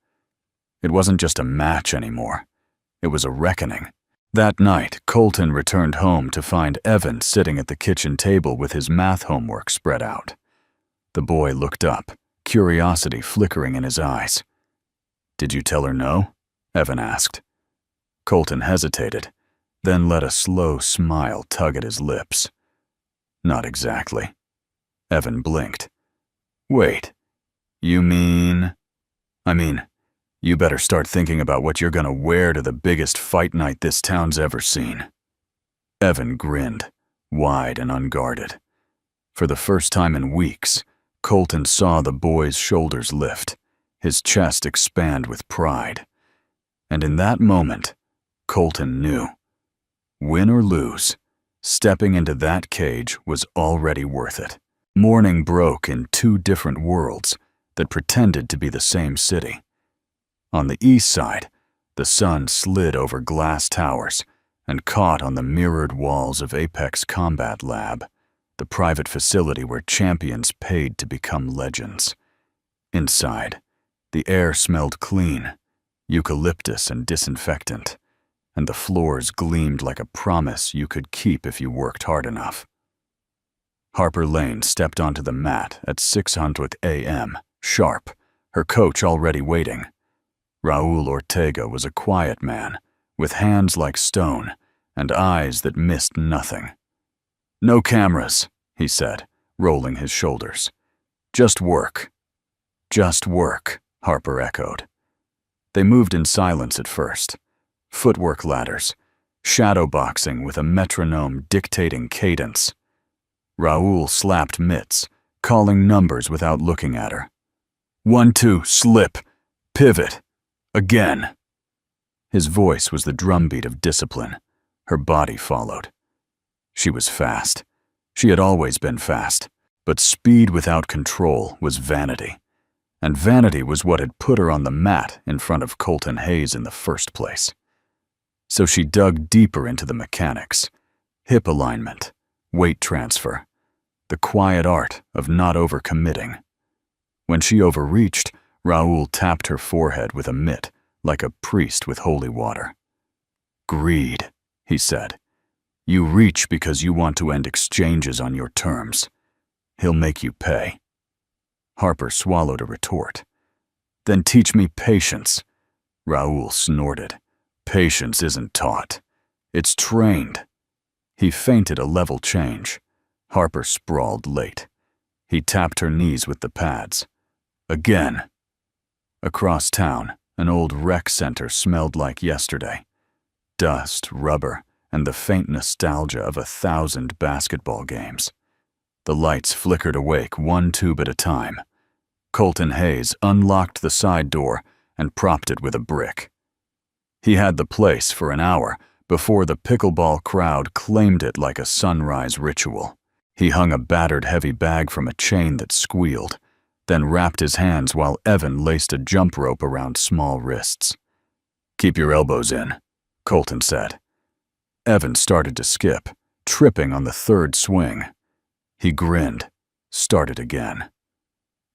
It wasn't just a match anymore. It was a reckoning. That night, Colton returned home to find Evan sitting at the kitchen table with his math homework spread out. The boy looked up, curiosity flickering in his eyes. "Did you tell her no?" Evan asked. Colton hesitated, then let a slow smile tug at his lips. "Not exactly." Evan blinked. "Wait, you mean... you better start thinking about what you're gonna wear to the biggest fight night this town's ever seen." Evan grinned, wide and unguarded. For the first time in weeks, Colton saw the boy's shoulders lift, his chest expand with pride. And in that moment, Colton knew. Win or lose, stepping into that cage was already worth it. Morning broke in two different worlds that pretended to be the same city. On the east side, the sun slid over glass towers and caught on the mirrored walls of Apex Combat Lab, the private facility where champions paid to become legends. Inside, the air smelled clean, eucalyptus and disinfectant, and the floors gleamed like a promise you could keep if you worked hard enough. Harper Lane stepped onto the mat at 600 a.m., sharp, her coach already waiting. Raul Ortega was a quiet man, with hands like stone and eyes that missed nothing. "No cameras," he said, rolling his shoulders. "Just work." "Just work," Harper echoed. They moved in silence at first. Footwork ladders, shadowboxing with a metronome dictating cadence. Raul slapped mitts, calling numbers without looking at her. 1-2, slip, pivot, again. His voice was the drumbeat of discipline. Her body followed. She was fast. She had always been fast, but speed without control was vanity. And vanity was what had put her on the mat in front of Colton Hayes in the first place. So she dug deeper into the mechanics, hip alignment, weight transfer, the quiet art of not overcommitting. When she overreached, Raul tapped her forehead with a mitt, like a priest with holy water. "Greed," he said. "You reach because you want to end exchanges on your terms. He'll make you pay." Harper swallowed a retort. "Then teach me patience." Raul snorted. "Patience isn't taught. It's trained." He feinted a level change. Harper sprawled late. He tapped her knees with the pads. Again. Across town, an old rec center smelled like yesterday. Dust, rubber, and the faint nostalgia of 1,000 basketball games. The lights flickered awake one tube at a time. Colton Hayes unlocked the side door and propped it with a brick. He had the place for an hour before the pickleball crowd claimed it like a sunrise ritual. He hung a battered heavy bag from a chain that squealed, then wrapped his hands while Evan laced a jump rope around small wrists. "Keep your elbows in," Colton said. Evan started to skip, tripping on the third swing. He grinned, started again.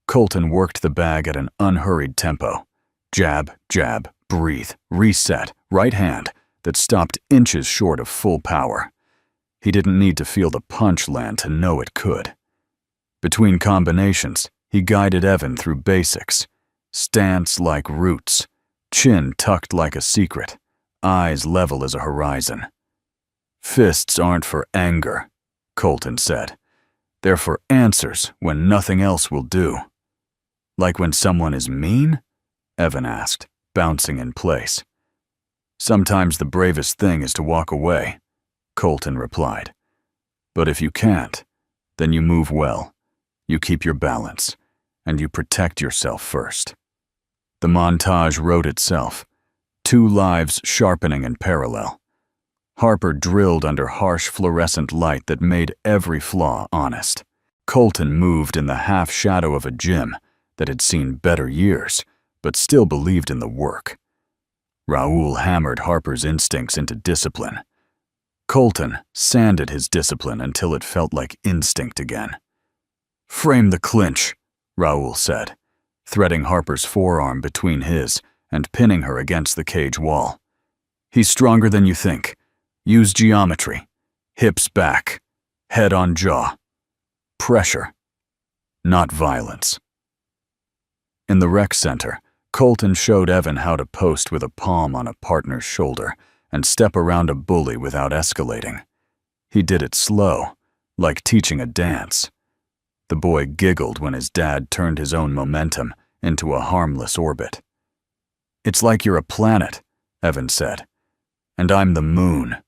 Colton worked the bag at an unhurried tempo. Jab, jab, breathe, reset, right hand that stopped inches short of full power. He didn't need to feel the punch land to know it could. Between combinations, he guided Evan through basics. Stance like roots, chin tucked like a secret, eyes level as a horizon. "Fists aren't for anger," Colton said. "They're for answers when nothing else will do." "Like when someone is mean?" Evan asked, bouncing in place. "Sometimes the bravest thing is to walk away," Colton replied. "But if you can't, then you move well, you keep your balance, and you protect yourself first." The montage wrote itself, two lives sharpening in parallel. Harper drilled under harsh fluorescent light that made every flaw honest. Colton moved in the half-shadow of a gym that had seen better years, but still believed in the work. Raoul hammered Harper's instincts into discipline. Colton sanded his discipline until it felt like instinct again. "Frame the clinch," Raoul said, threading Harper's forearm between his and pinning her against the cage wall. "He's stronger than you think. Use geometry. Hips back. Head on jaw. Pressure, not violence." In the rec center, Colton showed Evan how to post with a palm on a partner's shoulder and step around a bully without escalating. He did it slow, like teaching a dance. The boy giggled when his dad turned his own momentum into a harmless orbit. "It's like you're a planet," Evan said, "and I'm the moon."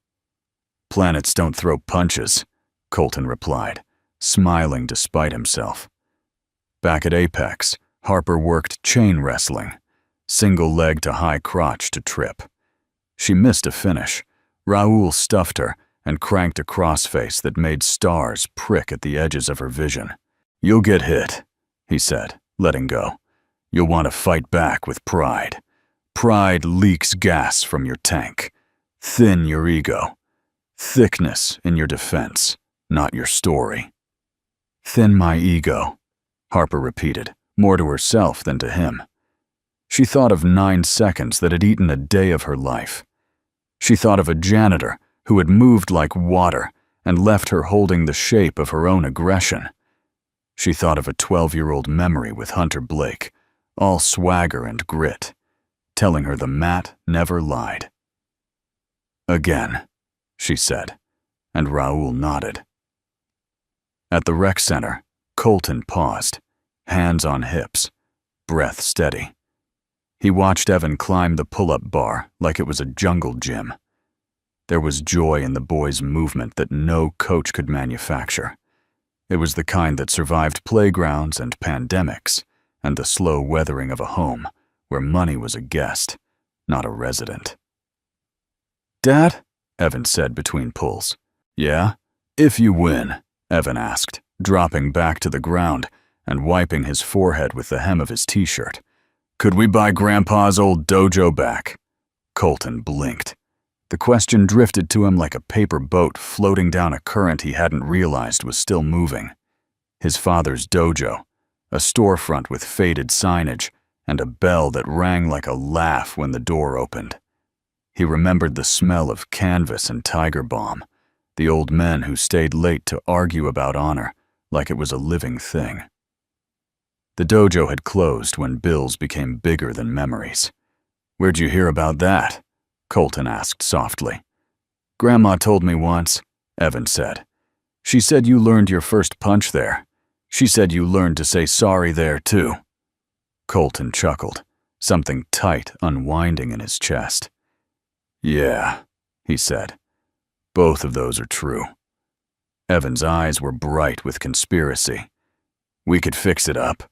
"Planets don't throw punches," Colton replied, smiling despite himself. Back at Apex, Harper worked chain wrestling, single leg to high crotch to trip. She missed a finish. Raoul stuffed her and cranked a crossface that made stars prick at the edges of her vision. "You'll get hit," he said, letting go. "You'll want to fight back with pride. Pride leaks gas from your tank. Thin your ego. Thickness in your defense, not your story." "Thin my ego," Harper repeated, more to herself than to him. She thought of 9 seconds that had eaten a day of her life. She thought of a janitor who had moved like water and left her holding the shape of her own aggression. She thought of a 12-year-old memory with Hunter Blake, all swagger and grit, telling her the mat never lied. "Again," she said, and Raoul nodded. At the rec center, Colton paused, hands on hips, breath steady. He watched Evan climb the pull-up bar like it was a jungle gym. There was joy in the boy's movement that no coach could manufacture. It was the kind that survived playgrounds and pandemics and the slow weathering of a home where money was a guest, not a resident. "Dad?" Evan said between pulls. "Yeah? If you win," Evan asked, dropping back to the ground and wiping his forehead with the hem of his t-shirt. "Could we buy Grandpa's old dojo back?" Colton blinked. The question drifted to him like a paper boat floating down a current he hadn't realized was still moving. His father's dojo, a storefront with faded signage, and a bell that rang like a laugh when the door opened. He remembered the smell of canvas and tiger balm, the old men who stayed late to argue about honor like it was a living thing. The dojo had closed when bills became bigger than memories. "Where'd you hear about that?" Colton asked softly. "Grandma told me once," Evan said. "She said you learned your first punch there. She said you learned to say sorry there, too." Colton chuckled, something tight unwinding in his chest. "Yeah," he said. "Both of those are true." Evan's eyes were bright with conspiracy. "We could fix it up.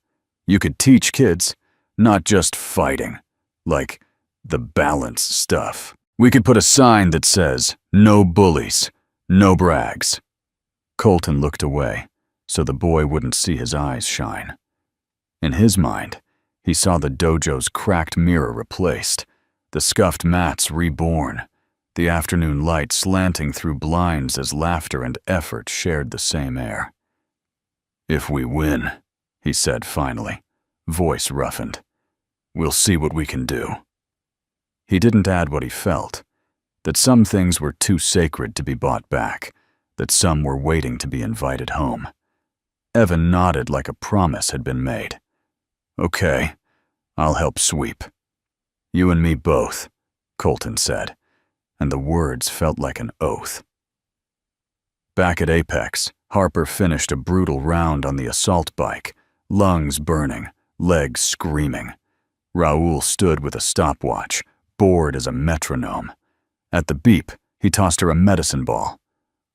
You could teach kids, not just fighting, like the balance stuff. We could put a sign that says, 'No bullies, no brags.'" Colton looked away, so the boy wouldn't see his eyes shine. In his mind, he saw the dojo's cracked mirror replaced, the scuffed mats reborn, the afternoon light slanting through blinds as laughter and effort shared the same air. "If we win," he said finally, voice roughened, "we'll see what we can do." He didn't add what he felt, that some things were too sacred to be bought back, that some were waiting to be invited home. Evan nodded like a promise had been made. "Okay, I'll help sweep." "You and me both," Colton said, and the words felt like an oath. Back at Apex, Harper finished a brutal round on the assault bike, lungs burning, legs screaming. Raoul stood with a stopwatch, bored as a metronome. At the beep, he tossed her a medicine ball.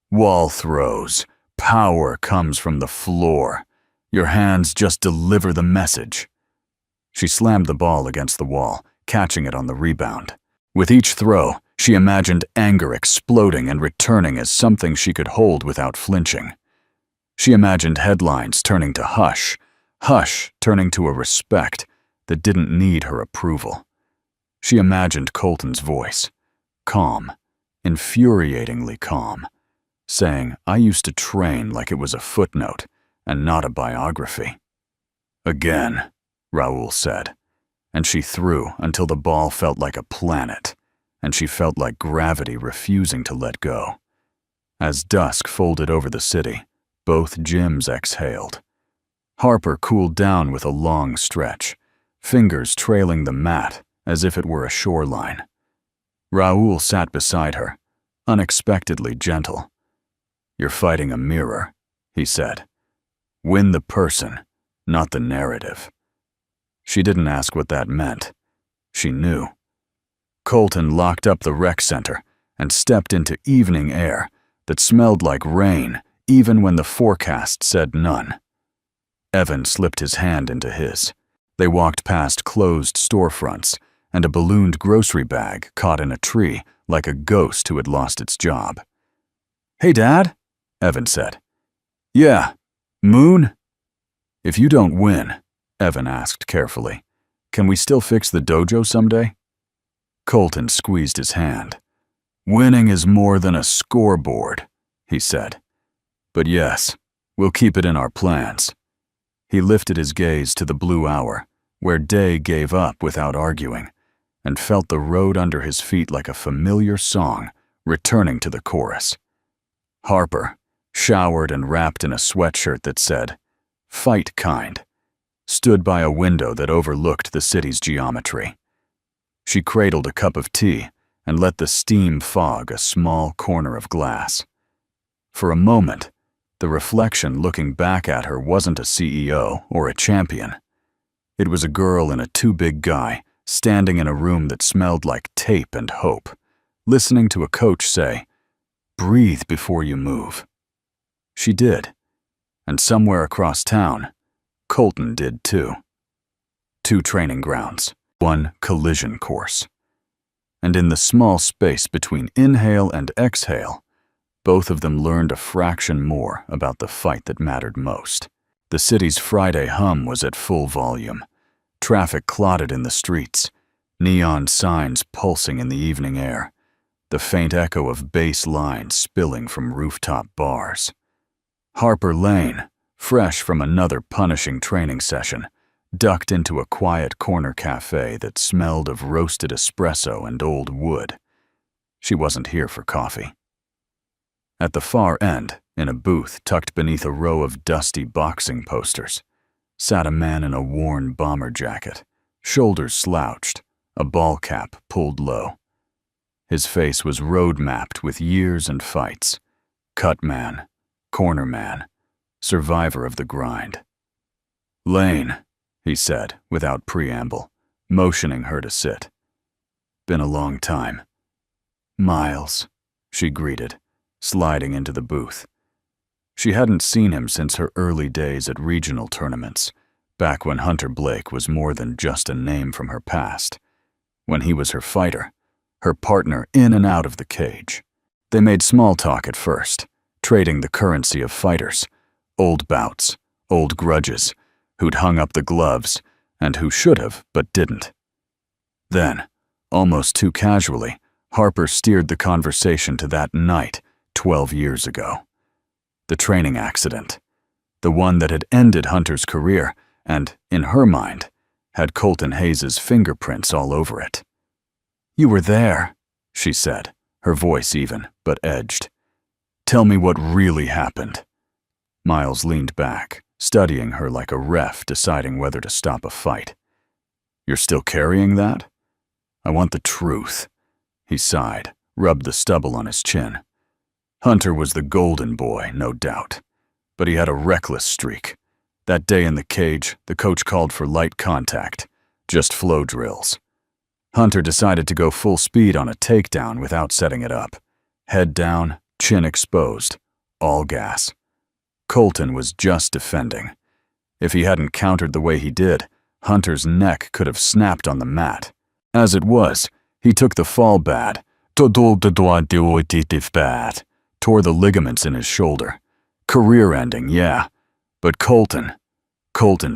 "Wall throws. Power comes from the floor. Your hands just deliver the message." She slammed the ball against the wall, catching it on the rebound. With each throw, she imagined anger exploding and returning as something she could hold without flinching. She imagined headlines turning to hush, hush turning to a respect that didn't need her approval. She imagined Colton's voice, calm, infuriatingly calm, saying, "I used to train like it was a footnote and not a biography." "Again," Raoul said, and she threw until the ball felt like a planet, and she felt like gravity refusing to let go. As dusk folded over the city, both gyms exhaled. Harper cooled down with a long stretch, fingers trailing the mat as if it were a shoreline. Raoul sat beside her, unexpectedly gentle. "You're fighting a mirror," he said. "Win the person, not the narrative." She didn't ask what that meant. She knew. Colton locked up the rec center and stepped into evening air that smelled like rain even when the forecast said none. Evan slipped his hand into his. They walked past closed storefronts and a ballooned grocery bag caught in a tree like a ghost who had lost its job. "Hey, Dad," Evan said. "Yeah, Moon?" "If you don't win," Evan asked carefully, "can we still fix the dojo someday?" Colton squeezed his hand. "Winning is more than a scoreboard," he said. "But yes, we'll keep it in our plans." He lifted his gaze to the blue hour, where day gave up without arguing, and felt the road under his feet like a familiar song returning to the chorus. Harper, showered and wrapped in a sweatshirt that said, "Fight kind," stood by a window that overlooked the city's geometry. She cradled a cup of tea and let the steam fog a small corner of glass. For a moment, the reflection looking back at her wasn't a CEO or a champion. It was a girl and a too-big guy standing in a room that smelled like tape and hope, listening to a coach say, "Breathe before you move." She did, and somewhere across town, Colton did too. 2 training grounds, 1 collision course. And in the small space between inhale and exhale, both of them learned a fraction more about the fight that mattered most. The city's Friday hum was at full volume. Traffic clotted in the streets, neon signs pulsing in the evening air, the faint echo of bass lines spilling from rooftop bars. Harper Lane, fresh from another punishing training session, ducked into a quiet corner cafe that smelled of roasted espresso and old wood. She wasn't here for coffee. At the far end, in a booth tucked beneath a row of dusty boxing posters, sat a man in a worn bomber jacket, shoulders slouched, a ball cap pulled low. His face was road-mapped with years and fights. Cut man, corner man, survivor of the grind. "Lane," he said without preamble, motioning her to sit. "Been a long time." "Miles," she greeted, sliding into the booth. She hadn't seen him since her early days at regional tournaments, back when Hunter Blake was more than just a name from her past, when he was her fighter, her partner in and out of the cage. They made small talk at first, trading the currency of fighters, old bouts, old grudges, who'd hung up the gloves and who should have but didn't. Then, almost too casually, Harper steered the conversation to that night 12 years ago. The training accident, the one that had ended Hunter's career and, in her mind, had Colton Hayes' fingerprints all over it. "You were there," she said, her voice even, but edged. "Tell me what really happened." Miles leaned back, studying her like a ref deciding whether to stop a fight. "You're still carrying that?" "I want the truth." He sighed, rubbed the stubble on his chin. Hunter was the golden boy, no doubt, but he had a reckless streak. That day in the cage, the coach called for light contact, just flow drills. Hunter decided to go full speed on a takedown without setting it up. Head down, chin exposed, all gas. Colton was just defending. If he hadn't countered the way he did, Hunter's neck could have snapped on the mat. As it was, he took the fall bad, tore the ligaments in his shoulder, Career-ending, yeah, but Colton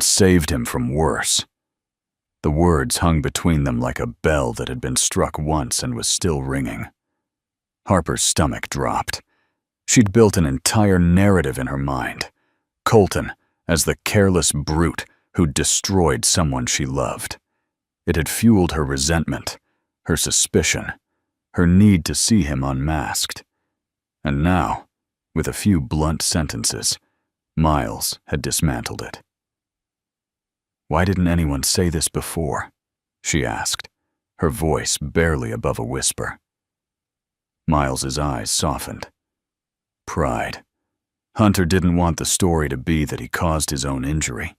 saved him from worse. The words hung between them like a bell that had been struck once and was still ringing. Harper's stomach dropped. She'd built an entire narrative in her mind. Colton as the careless brute who'd destroyed someone she loved. It had fueled her resentment, her suspicion, her need to see him unmasked. And now, with a few blunt sentences, Miles had dismantled it. "Why didn't anyone say this before?" she asked, her voice barely above a whisper. Miles's eyes softened. Pride. Hunter didn't want the story to be that he caused his own injury.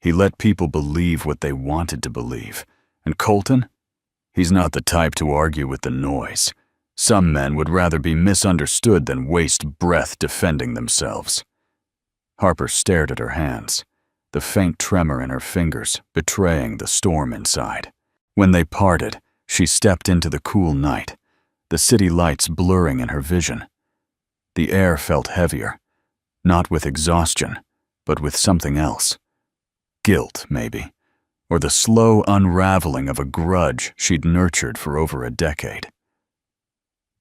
He let people believe what they wanted to believe. And Colton? He's not the type to argue with the noise. Some men would rather be misunderstood than waste breath defending themselves. Harper stared at her hands, the faint tremor in her fingers betraying the storm inside. When they parted, she stepped into the cool night, the city lights blurring in her vision. The air felt heavier, not with exhaustion, but with something else. Guilt, maybe, or the slow unraveling of a grudge she'd nurtured for over a decade.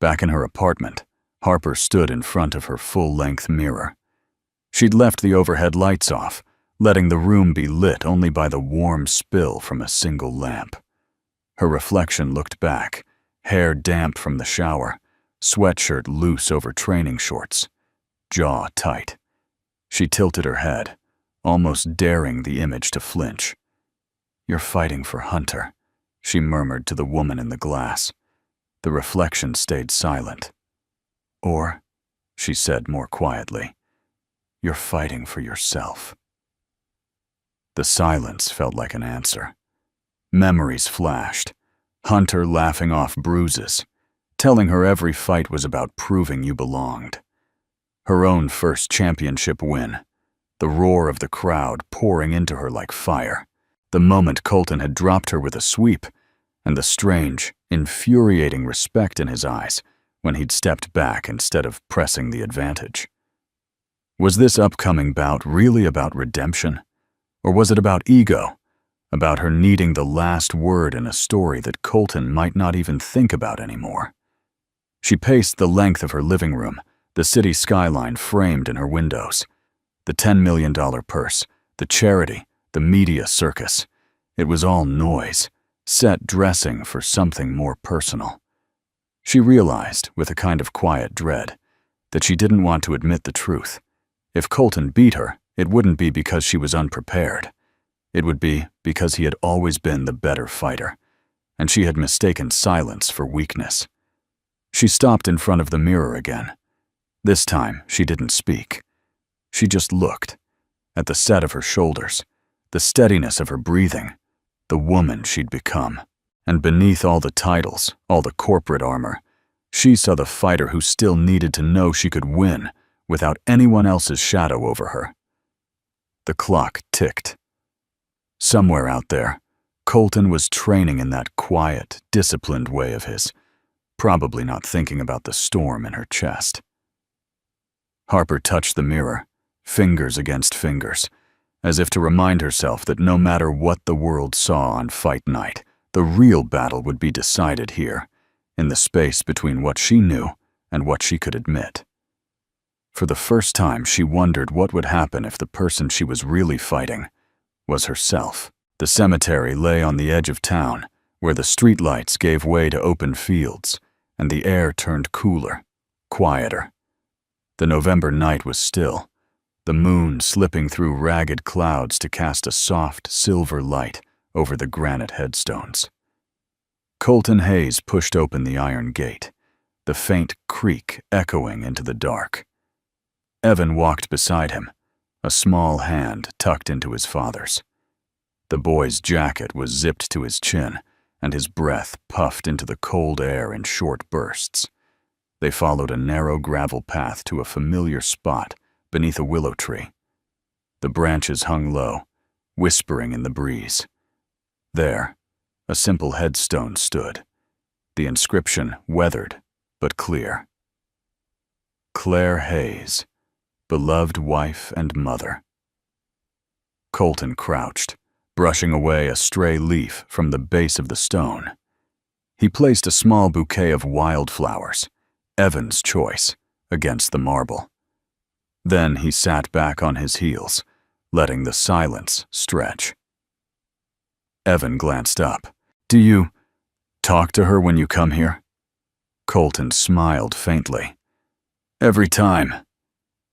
Back in her apartment, Harper stood in front of her full-length mirror. She'd left the overhead lights off, letting the room be lit only by the warm spill from a single lamp. Her reflection looked back, hair damp from the shower, sweatshirt loose over training shorts, jaw tight. She tilted her head, almost daring the image to flinch. "You're fighting for Hunter," she murmured to the woman in the glass. The reflection stayed silent. "Or," she said more quietly, "you're fighting for yourself." The silence felt like an answer. Memories flashed. Hunter laughing off bruises, telling her every fight was about proving you belonged. Her own first championship win, the roar of the crowd pouring into her like fire, the moment Colton had dropped her with a sweep, and the strange, infuriating respect in his eyes when he'd stepped back instead of pressing the advantage. Was this upcoming bout really about redemption? Or was it about ego? About her needing the last word in a story that Colton might not even think about anymore? She paced the length of her living room, the city skyline framed in her windows. The $10 million purse, the charity, the media circus. It was all noise, set dressing for something more personal. She realized, with a kind of quiet dread, that she didn't want to admit the truth. If Colton beat her, it wouldn't be because she was unprepared. It would be because he had always been the better fighter, and she had mistaken silence for weakness. She stopped in front of the mirror again. This time, she didn't speak. She just looked, at the set of her shoulders, the steadiness of her breathing, the woman she'd become. And beneath all the titles, all the corporate armor, she saw the fighter who still needed to know she could win without anyone else's shadow over her. The clock ticked. Somewhere out there, Colton was training in that quiet, disciplined way of his, probably not thinking about the storm in her chest. Harper touched the mirror, fingers against fingers, as if to remind herself that no matter what the world saw on fight night, the real battle would be decided here, in the space between what she knew and what she could admit. For the first time, she wondered what would happen if the person she was really fighting was herself. The cemetery lay on the edge of town, where the streetlights gave way to open fields, and the air turned cooler, quieter. The November night was still, the moon slipping through ragged clouds to cast a soft, silver light over the granite headstones. Colton Hayes pushed open the iron gate, the faint creak echoing into the dark. Evan walked beside him, a small hand tucked into his father's. The boy's jacket was zipped to his chin, and his breath puffed into the cold air in short bursts. They followed a narrow gravel path to a familiar spot beneath a willow tree. The branches hung low, whispering in the breeze. There, a simple headstone stood, the inscription weathered but clear. Claire Hayes, beloved wife and mother. Colton crouched, brushing away a stray leaf from the base of the stone. He placed a small bouquet of wildflowers, Evan's choice, against the marble. Then he sat back on his heels, letting the silence stretch. Evan glanced up. "Do you talk to her when you come here?" Colton smiled faintly. "Every time."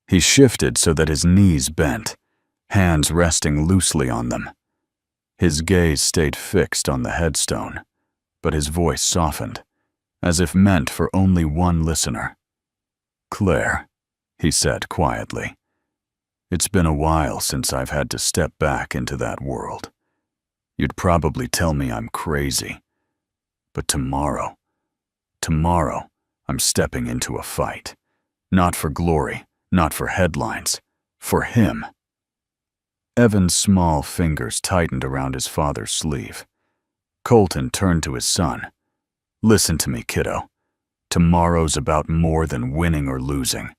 He shifted so that his knees bent, hands resting loosely on them. His gaze stayed fixed on the headstone, but his voice softened, as if meant for only one listener. "Claire," he said quietly, "it's been a while since I've had to step back into that world. You'd probably tell me I'm crazy. But tomorrow, I'm stepping into a fight. Not for glory, not for headlines, for him." Evan's small fingers tightened around his father's sleeve. Colton turned to his son. "Listen to me, kiddo. Tomorrow's about more than winning or losing.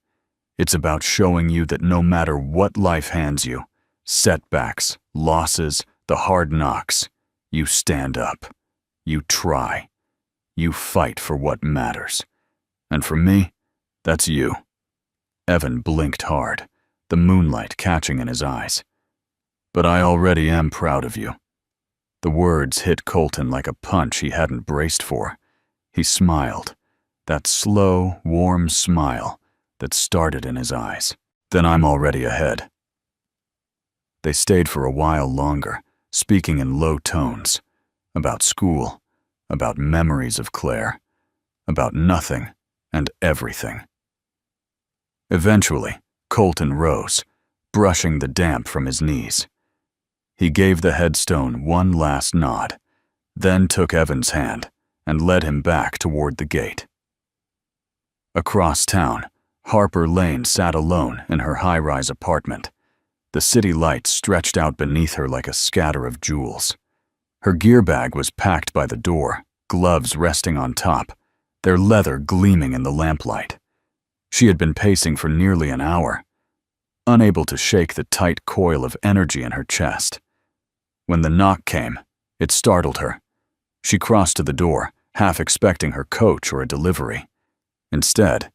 It's about showing you that no matter what life hands you, setbacks, losses, the hard knocks, you stand up, you try, you fight for what matters. And for me, that's you." Evan blinked hard, the moonlight catching in his eyes. "But I already am proud of you." The words hit Colton like a punch he hadn't braced for. He smiled, that slow, warm smile that started in his eyes. "Then I'm already ahead." They stayed for a while longer, speaking in low tones, about school, about memories of Claire, about nothing and everything. Eventually, Colton rose, brushing the damp from his knees. He gave the headstone one last nod, then took Evan's hand and led him back toward the gate. Across town, Harper Lane sat alone in her high-rise apartment. The city lights stretched out beneath her like a scatter of jewels. Her gear bag was packed by the door, gloves resting on top, their leather gleaming in the lamplight. She had been pacing for nearly an hour, unable to shake the tight coil of energy in her chest. When the knock came, it startled her. She crossed to the door, half expecting her coach or a delivery. Instead,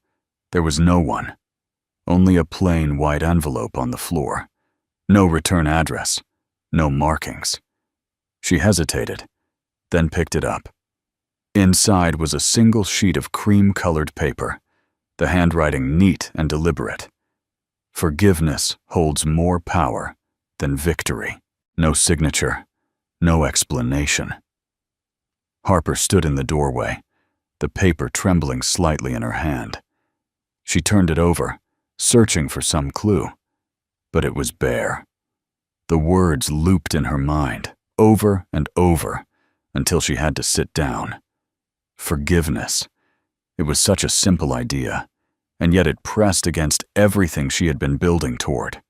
there was no one, only a plain white envelope on the floor. No return address, no markings. She hesitated, then picked it up. Inside was a single sheet of cream-colored paper, the handwriting neat and deliberate. "Forgiveness holds more power than victory." No signature, no explanation. Harper stood in the doorway, the paper trembling slightly in her hand. She turned it over, searching for some clue, but it was bare. The words looped in her mind, over and over, until she had to sit down. Forgiveness. It was such a simple idea, and yet it pressed against everything she had been building toward.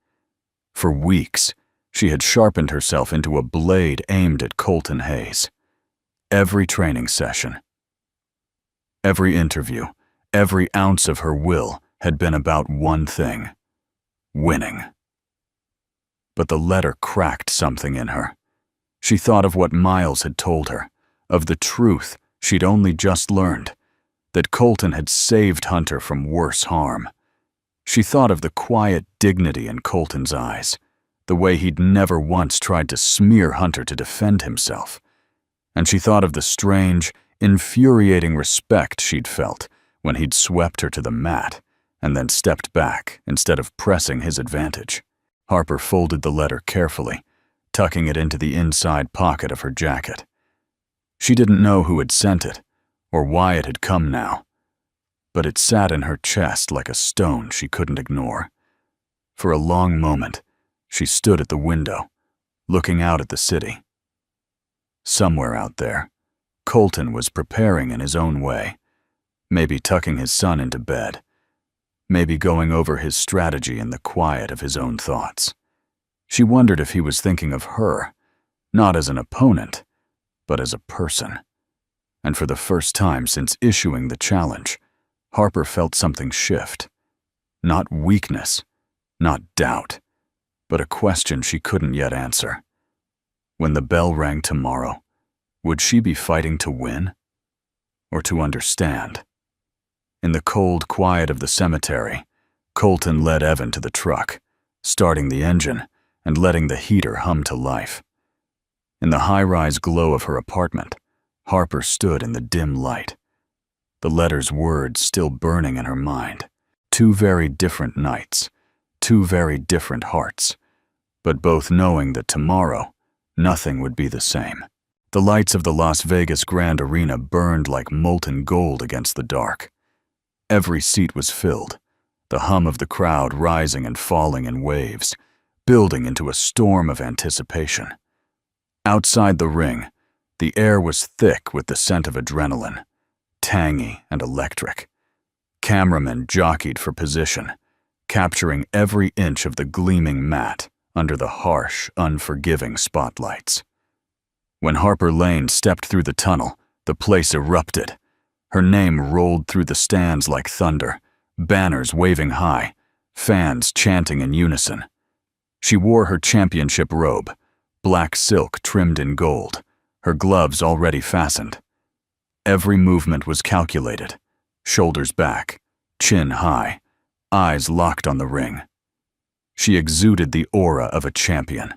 For weeks, she had sharpened herself into a blade aimed at Colton Hayes. Every training session, every interview, every ounce of her will had been about one thing: winning. But the letter cracked something in her. She thought of what Miles had told her, of the truth she'd only just learned, that Colton had saved Hunter from worse harm. She thought of the quiet dignity in Colton's eyes, the way he'd never once tried to smear Hunter to defend himself. And she thought of the strange, infuriating respect she'd felt when he'd swept her to the mat and then stepped back instead of pressing his advantage. Harper folded the letter carefully, tucking it into the inside pocket of her jacket. She didn't know who had sent it or why it had come now, but it sat in her chest like a stone she couldn't ignore. For a long moment, she stood at the window, looking out at the city. Somewhere out there, Colton was preparing in his own way, maybe tucking his son into bed, maybe going over his strategy in the quiet of his own thoughts. She wondered if he was thinking of her, not as an opponent, but as a person. And for the first time since issuing the challenge, Harper felt something shift. Not weakness, not doubt, but a question she couldn't yet answer. When the bell rang tomorrow, would she be fighting to win or to understand? In the cold quiet of the cemetery, Colton led Evan to the truck, starting the engine and letting the heater hum to life. In the high-rise glow of her apartment, Harper stood in the dim light, the letter's words still burning in her mind. 2 very different nights, 2 very different hearts, but both knowing that tomorrow, nothing would be the same. The lights of the Las Vegas Grand Arena burned like molten gold against the dark. Every seat was filled, the hum of the crowd rising and falling in waves, building into a storm of anticipation. Outside the ring, the air was thick with the scent of adrenaline, tangy and electric. Cameramen jockeyed for position, capturing every inch of the gleaming mat under the harsh, unforgiving spotlights. When Harper Lane stepped through the tunnel, the place erupted. Her name rolled through the stands like thunder, banners waving high, fans chanting in unison. She wore her championship robe, black silk trimmed in gold, her gloves already fastened. Every movement was calculated, shoulders back, chin high, eyes locked on the ring. She exuded the aura of a champion,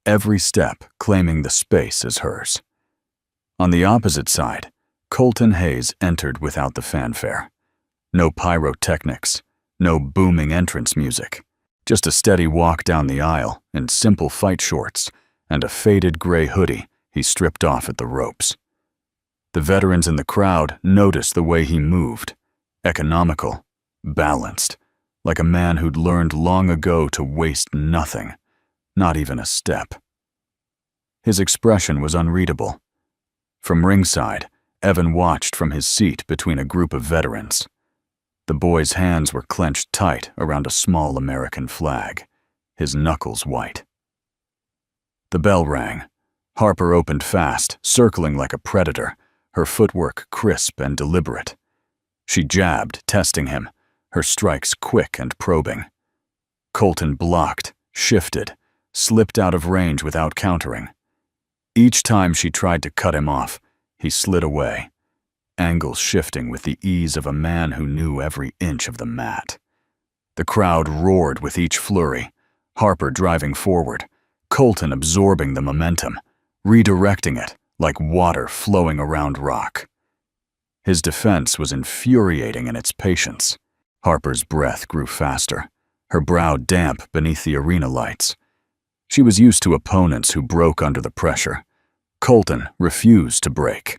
every step claiming the space as hers. On the opposite side, Colton Hayes entered without the fanfare. No pyrotechnics, no booming entrance music, just a steady walk down the aisle in simple fight shorts and a faded gray hoodie he stripped off at the ropes. The veterans in the crowd noticed the way he moved, economical, balanced, like a man who'd learned long ago to waste nothing, not even a step. His expression was unreadable. From ringside, Evan watched from his seat between a group of veterans. The boy's hands were clenched tight around a small American flag, his knuckles white. The bell rang. Harper opened fast, circling like a predator, her footwork crisp and deliberate. She jabbed, testing him, her strikes quick and probing. Colton blocked, shifted, slipped out of range without countering. Each time she tried to cut him off, he slid away, angles shifting with the ease of a man who knew every inch of the mat. The crowd roared with each flurry, Harper driving forward, Colton absorbing the momentum, redirecting it like water flowing around rock. His defense was infuriating in its patience. Harper's breath grew faster, her brow damp beneath the arena lights. She was used to opponents who broke under the pressure. Colton refused to break.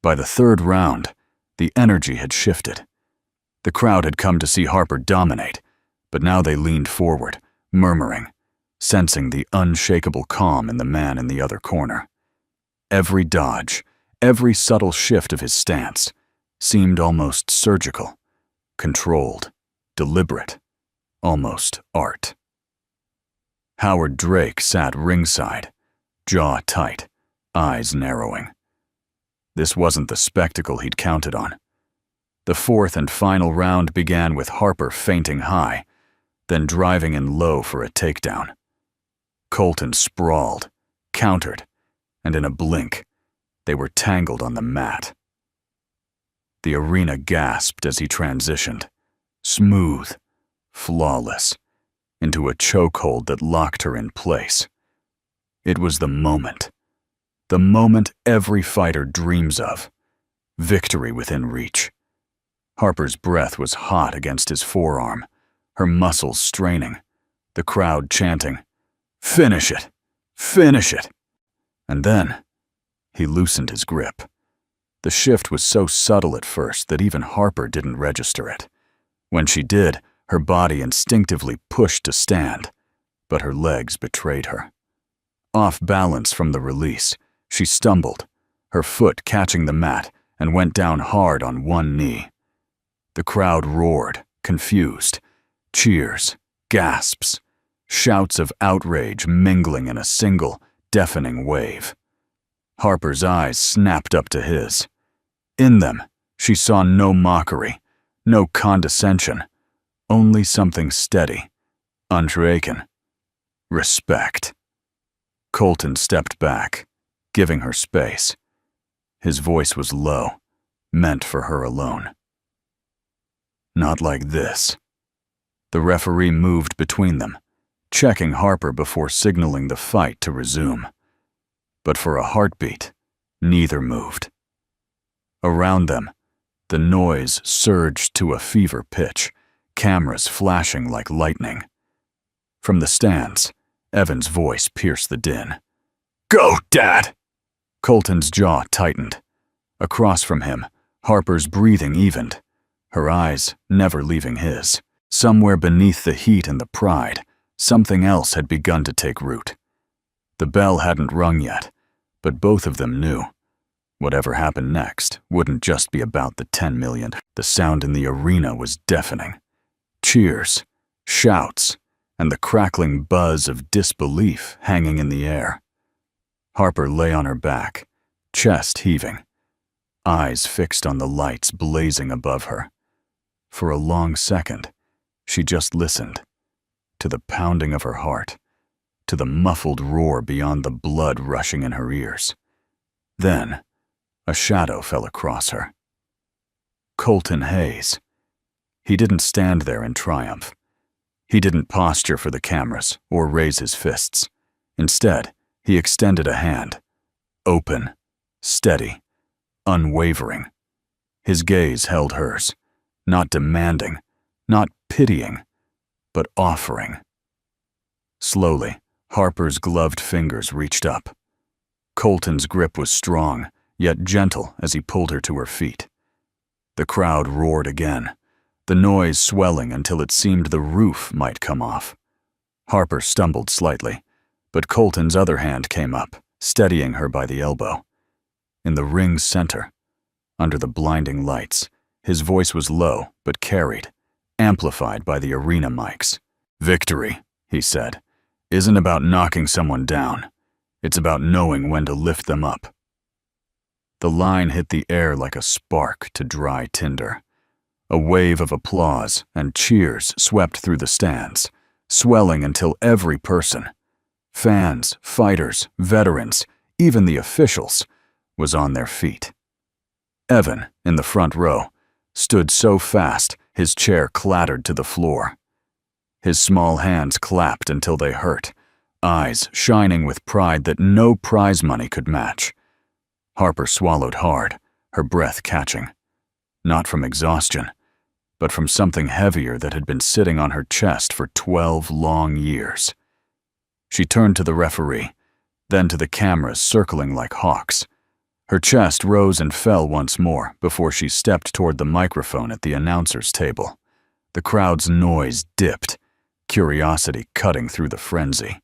By the 3rd round, the energy had shifted. The crowd had come to see Harper dominate, but now they leaned forward, murmuring, sensing the unshakable calm in the man in the other corner. Every dodge, every subtle shift of his stance seemed almost surgical, controlled, deliberate, almost art. Howard Drake sat ringside, jaw tight, eyes narrowing. This wasn't the spectacle he'd counted on. The 4th and final round began with Harper feinting high, then driving in low for a takedown. Colton sprawled, countered, and in a blink, they were tangled on the mat. The arena gasped as he transitioned, smooth, flawless, into a chokehold that locked her in place. It was the moment every fighter dreams of, victory within reach. Harper's breath was hot against his forearm, her muscles straining, the crowd chanting, "Finish it! Finish it!" And then, he loosened his grip. The shift was so subtle at first that even Harper didn't register it. When she did, her body instinctively pushed to stand, but her legs betrayed her. Off balance from the release, she stumbled, her foot catching the mat, and went down hard on one knee. The crowd roared, confused. Cheers, gasps, shouts of outrage mingling in a single, deafening wave. Harper's eyes snapped up to his. In them, she saw no mockery, no condescension, only something steady, Unshaken. Respect. Colton stepped back, giving her space. His voice was low, meant for her alone. Not like this. The referee moved between them, checking Harper before signaling the fight to resume. But for a heartbeat, neither moved. Around them, the noise surged to a fever pitch, cameras flashing like lightning. From the stands, Evan's voice pierced the din. "Go, Dad!" Colton's jaw tightened. Across from him, Harper's breathing evened, her eyes never leaving his. Somewhere beneath the heat and the pride, something else had begun to take root. The bell hadn't rung yet, but both of them knew. Whatever happened next wouldn't just be about the 10 million. The sound in the arena was deafening. Cheers, shouts, and the crackling buzz of disbelief hanging in the air. Harper lay on her back, chest heaving, eyes fixed on the lights blazing above her. For a long second, she just listened, to the pounding of her heart, to the muffled roar beyond the blood rushing in her ears. Then, a shadow fell across her. Colton Hayes. He didn't stand there in triumph. He didn't posture for the cameras or raise his fists. Instead, he extended a hand, open, steady, unwavering. His gaze held hers, not demanding, not pitying, but offering. Slowly, Harper's gloved fingers reached up. Colton's grip was strong, yet gentle as he pulled her to her feet. The crowd roared again, the noise swelling until it seemed the roof might come off. Harper stumbled slightly, but Colton's other hand came up, steadying her by the elbow. In the ring's center, under the blinding lights, his voice was low but carried, amplified by the arena mics. "Victory," he said, "isn't about knocking someone down. It's about knowing when to lift them up." The line hit the air like a spark to dry tinder. A wave of applause and cheers swept through the stands, swelling until every person, fans, fighters, veterans, even the officials, was on their feet. Evan, in the front row, stood so fast his chair clattered to the floor. His small hands clapped until they hurt, eyes shining with pride that no prize money could match. Harper swallowed hard, her breath catching. Not from exhaustion, but from something heavier that had been sitting on her chest for 12 long years. She turned to the referee, then to the cameras circling like hawks. Her chest rose and fell once more before she stepped toward the microphone at the announcer's table. The crowd's noise dipped, curiosity cutting through the frenzy.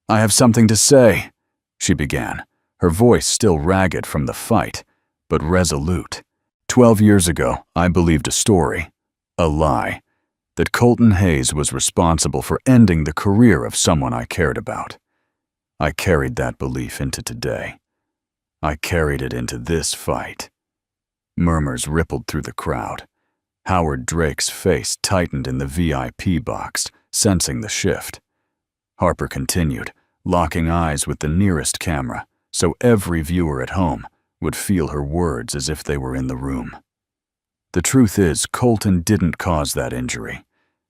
"I have something to say," she began, her voice still ragged from the fight, but resolute. 12 years ago, I believed a story, a lie, that Colton Hayes was responsible for ending the career of someone I cared about. I carried that belief into today. I carried it into this fight. Murmurs rippled through the crowd. Howard Drake's face tightened in the VIP box, sensing the shift. Harper continued, locking eyes with the nearest camera, so every viewer at home would feel her words as if they were in the room. The truth is, Colton didn't cause that injury.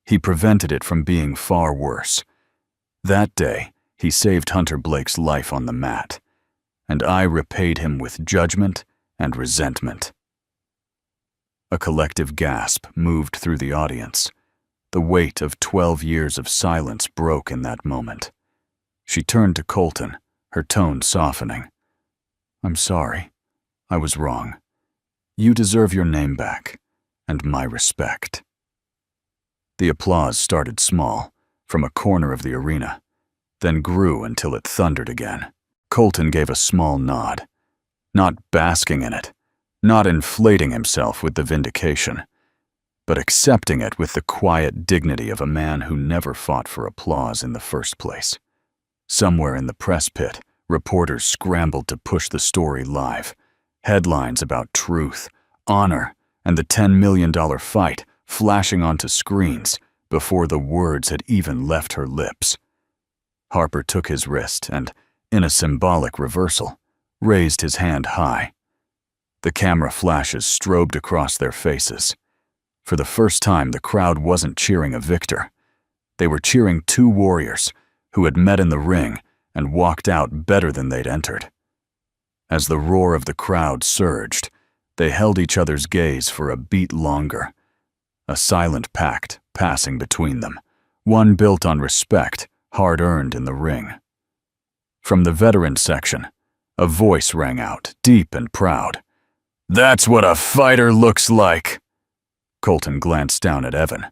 He prevented it from being far worse. That day, he saved Hunter Blake's life on the mat, and I repaid him with judgment and resentment. A collective gasp moved through the audience. The weight of 12 years of silence broke in that moment. She turned to Colton, her tone softening. "I'm sorry. I was wrong. You deserve your name back, and my respect." The applause started small, from a corner of the arena, then grew until it thundered again. Colton gave a small nod, not basking in it, not inflating himself with the vindication, but accepting it with the quiet dignity of a man who never fought for applause in the first place. Somewhere in the press pit, reporters scrambled to push the story live. Headlines about truth, honor, and the $10 million fight flashing onto screens, before the words had even left her lips. Harper took his wrist and, in a symbolic reversal, raised his hand high. The camera flashes strobed across their faces. For the first time, the crowd wasn't cheering a victor. They were cheering two warriors who had met in the ring and walked out better than they'd entered. As the roar of the crowd surged, they held each other's gaze for a beat longer, a silent pact passing between them, one built on respect, hard-earned in the ring. From the veteran section, a voice rang out, deep and proud. "That's what a fighter looks like!" Colton glanced down at Evan,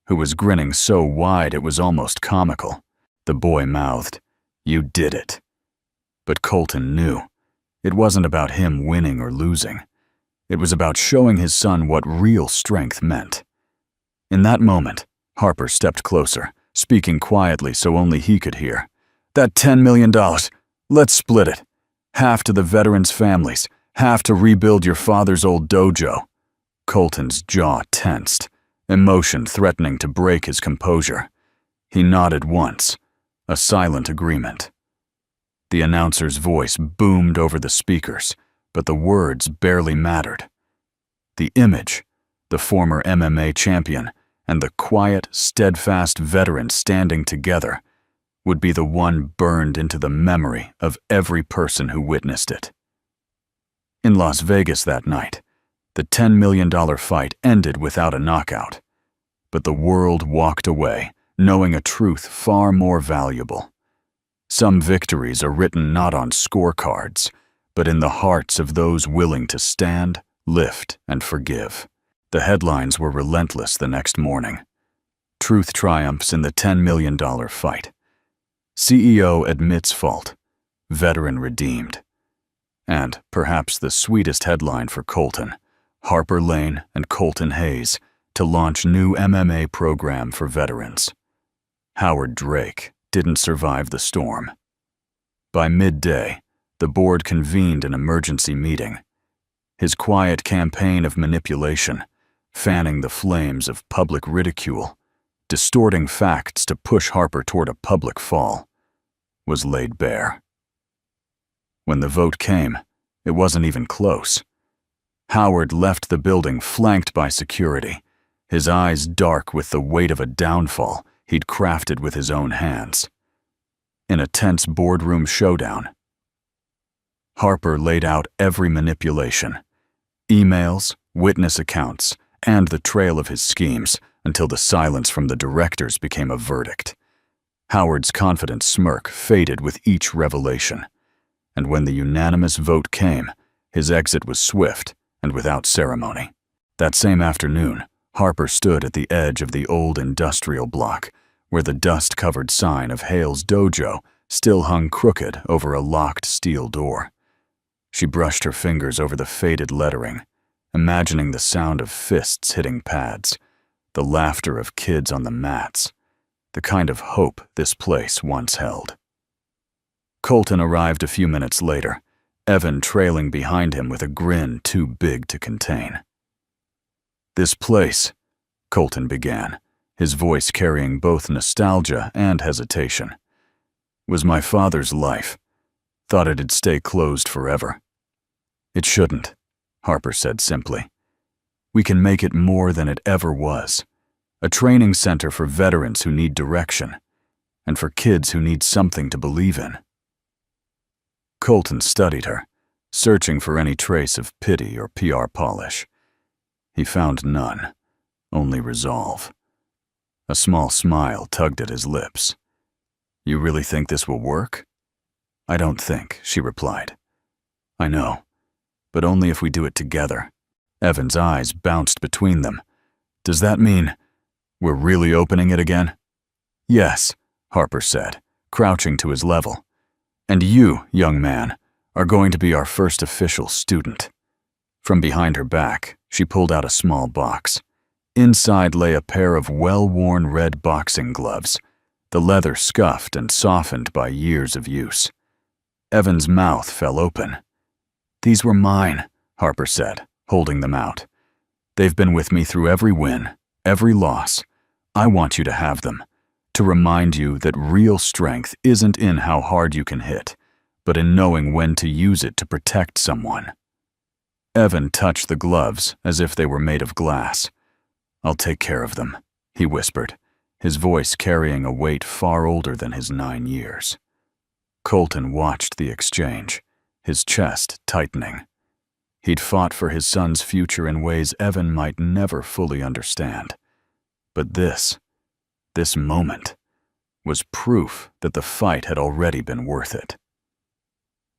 who was grinning so wide it was almost comical. The boy mouthed, "You did it." But Colton knew. It wasn't about him winning or losing. It was about showing his son what real strength meant. In that moment, Harper stepped closer, speaking quietly so only he could hear. "That $10 million, let's split it. Half to the veterans' families, half to rebuild your father's old dojo." Colton's jaw tensed, emotion threatening to break his composure. He nodded once, a silent agreement. The announcer's voice boomed over the speakers, but the words barely mattered. The image, the former MMA champion, and the quiet, steadfast veteran standing together would be the one burned into the memory of every person who witnessed it. In Las Vegas that night, the $10 million fight ended without a knockout, but the world walked away knowing a truth far more valuable. Some victories are written not on scorecards, but in the hearts of those willing to stand, lift, and forgive. The headlines were relentless the next morning. Truth triumphs in the $10 million fight. CEO admits fault. Veteran redeemed. And, perhaps the sweetest headline for Colton, Harper Lane and Colton Hayes to launch new MMA program for veterans. Howard Drake didn't survive the storm. By midday, the board convened an emergency meeting. His quiet campaign of manipulation, fanning the flames of public ridicule, distorting facts to push Harper toward a public fall, was laid bare. When the vote came, it wasn't even close. Howard left the building flanked by security, his eyes dark with the weight of a downfall he'd crafted with his own hands. In a tense boardroom showdown, Harper laid out every manipulation, emails, witness accounts, and the trail of his schemes until the silence from the directors became a verdict. Howard's confident smirk faded with each revelation, and when the unanimous vote came, his exit was swift and without ceremony. That same afternoon, Harper stood at the edge of the old industrial block, where the dust-covered sign of Hale's dojo still hung crooked over a locked steel door. She brushed her fingers over the faded lettering, imagining the sound of fists hitting pads, the laughter of kids on the mats, the kind of hope this place once held. Colton arrived a few minutes later, Evan trailing behind him with a grin too big to contain. "This place," Colton began, his voice carrying both nostalgia and hesitation, "was my father's life. Thought it'd stay closed forever." "It shouldn't," Harper said simply. "We can make it more than it ever was. A training center for veterans who need direction, and for kids who need something to believe in." Colton studied her, searching for any trace of pity or PR polish. He found none, only resolve. A small smile tugged at his lips. "You really think this will work?" "I don't think," she replied. "I know, but only if we do it together." Evan's eyes bounced between them. "Does that mean we're really opening it again?" "Yes," Harper said, crouching to his level. "And you, young man, are going to be our first official student." From behind her back, she pulled out a small box. Inside lay a pair of well-worn red boxing gloves, the leather scuffed and softened by years of use. Evan's mouth fell open. "These were mine," Harper said, holding them out. "They've been with me through every win, every loss, I want you to have them, to remind you that real strength isn't in how hard you can hit, but in knowing when to use it to protect someone. Evan touched the gloves as if they were made of glass. "I'll take care of them," he whispered, his voice carrying a weight far older than his 9 years. Colton watched the exchange, his chest tightening. He'd fought for his son's future in ways Evan might never fully understand. But this moment, was proof that the fight had already been worth it.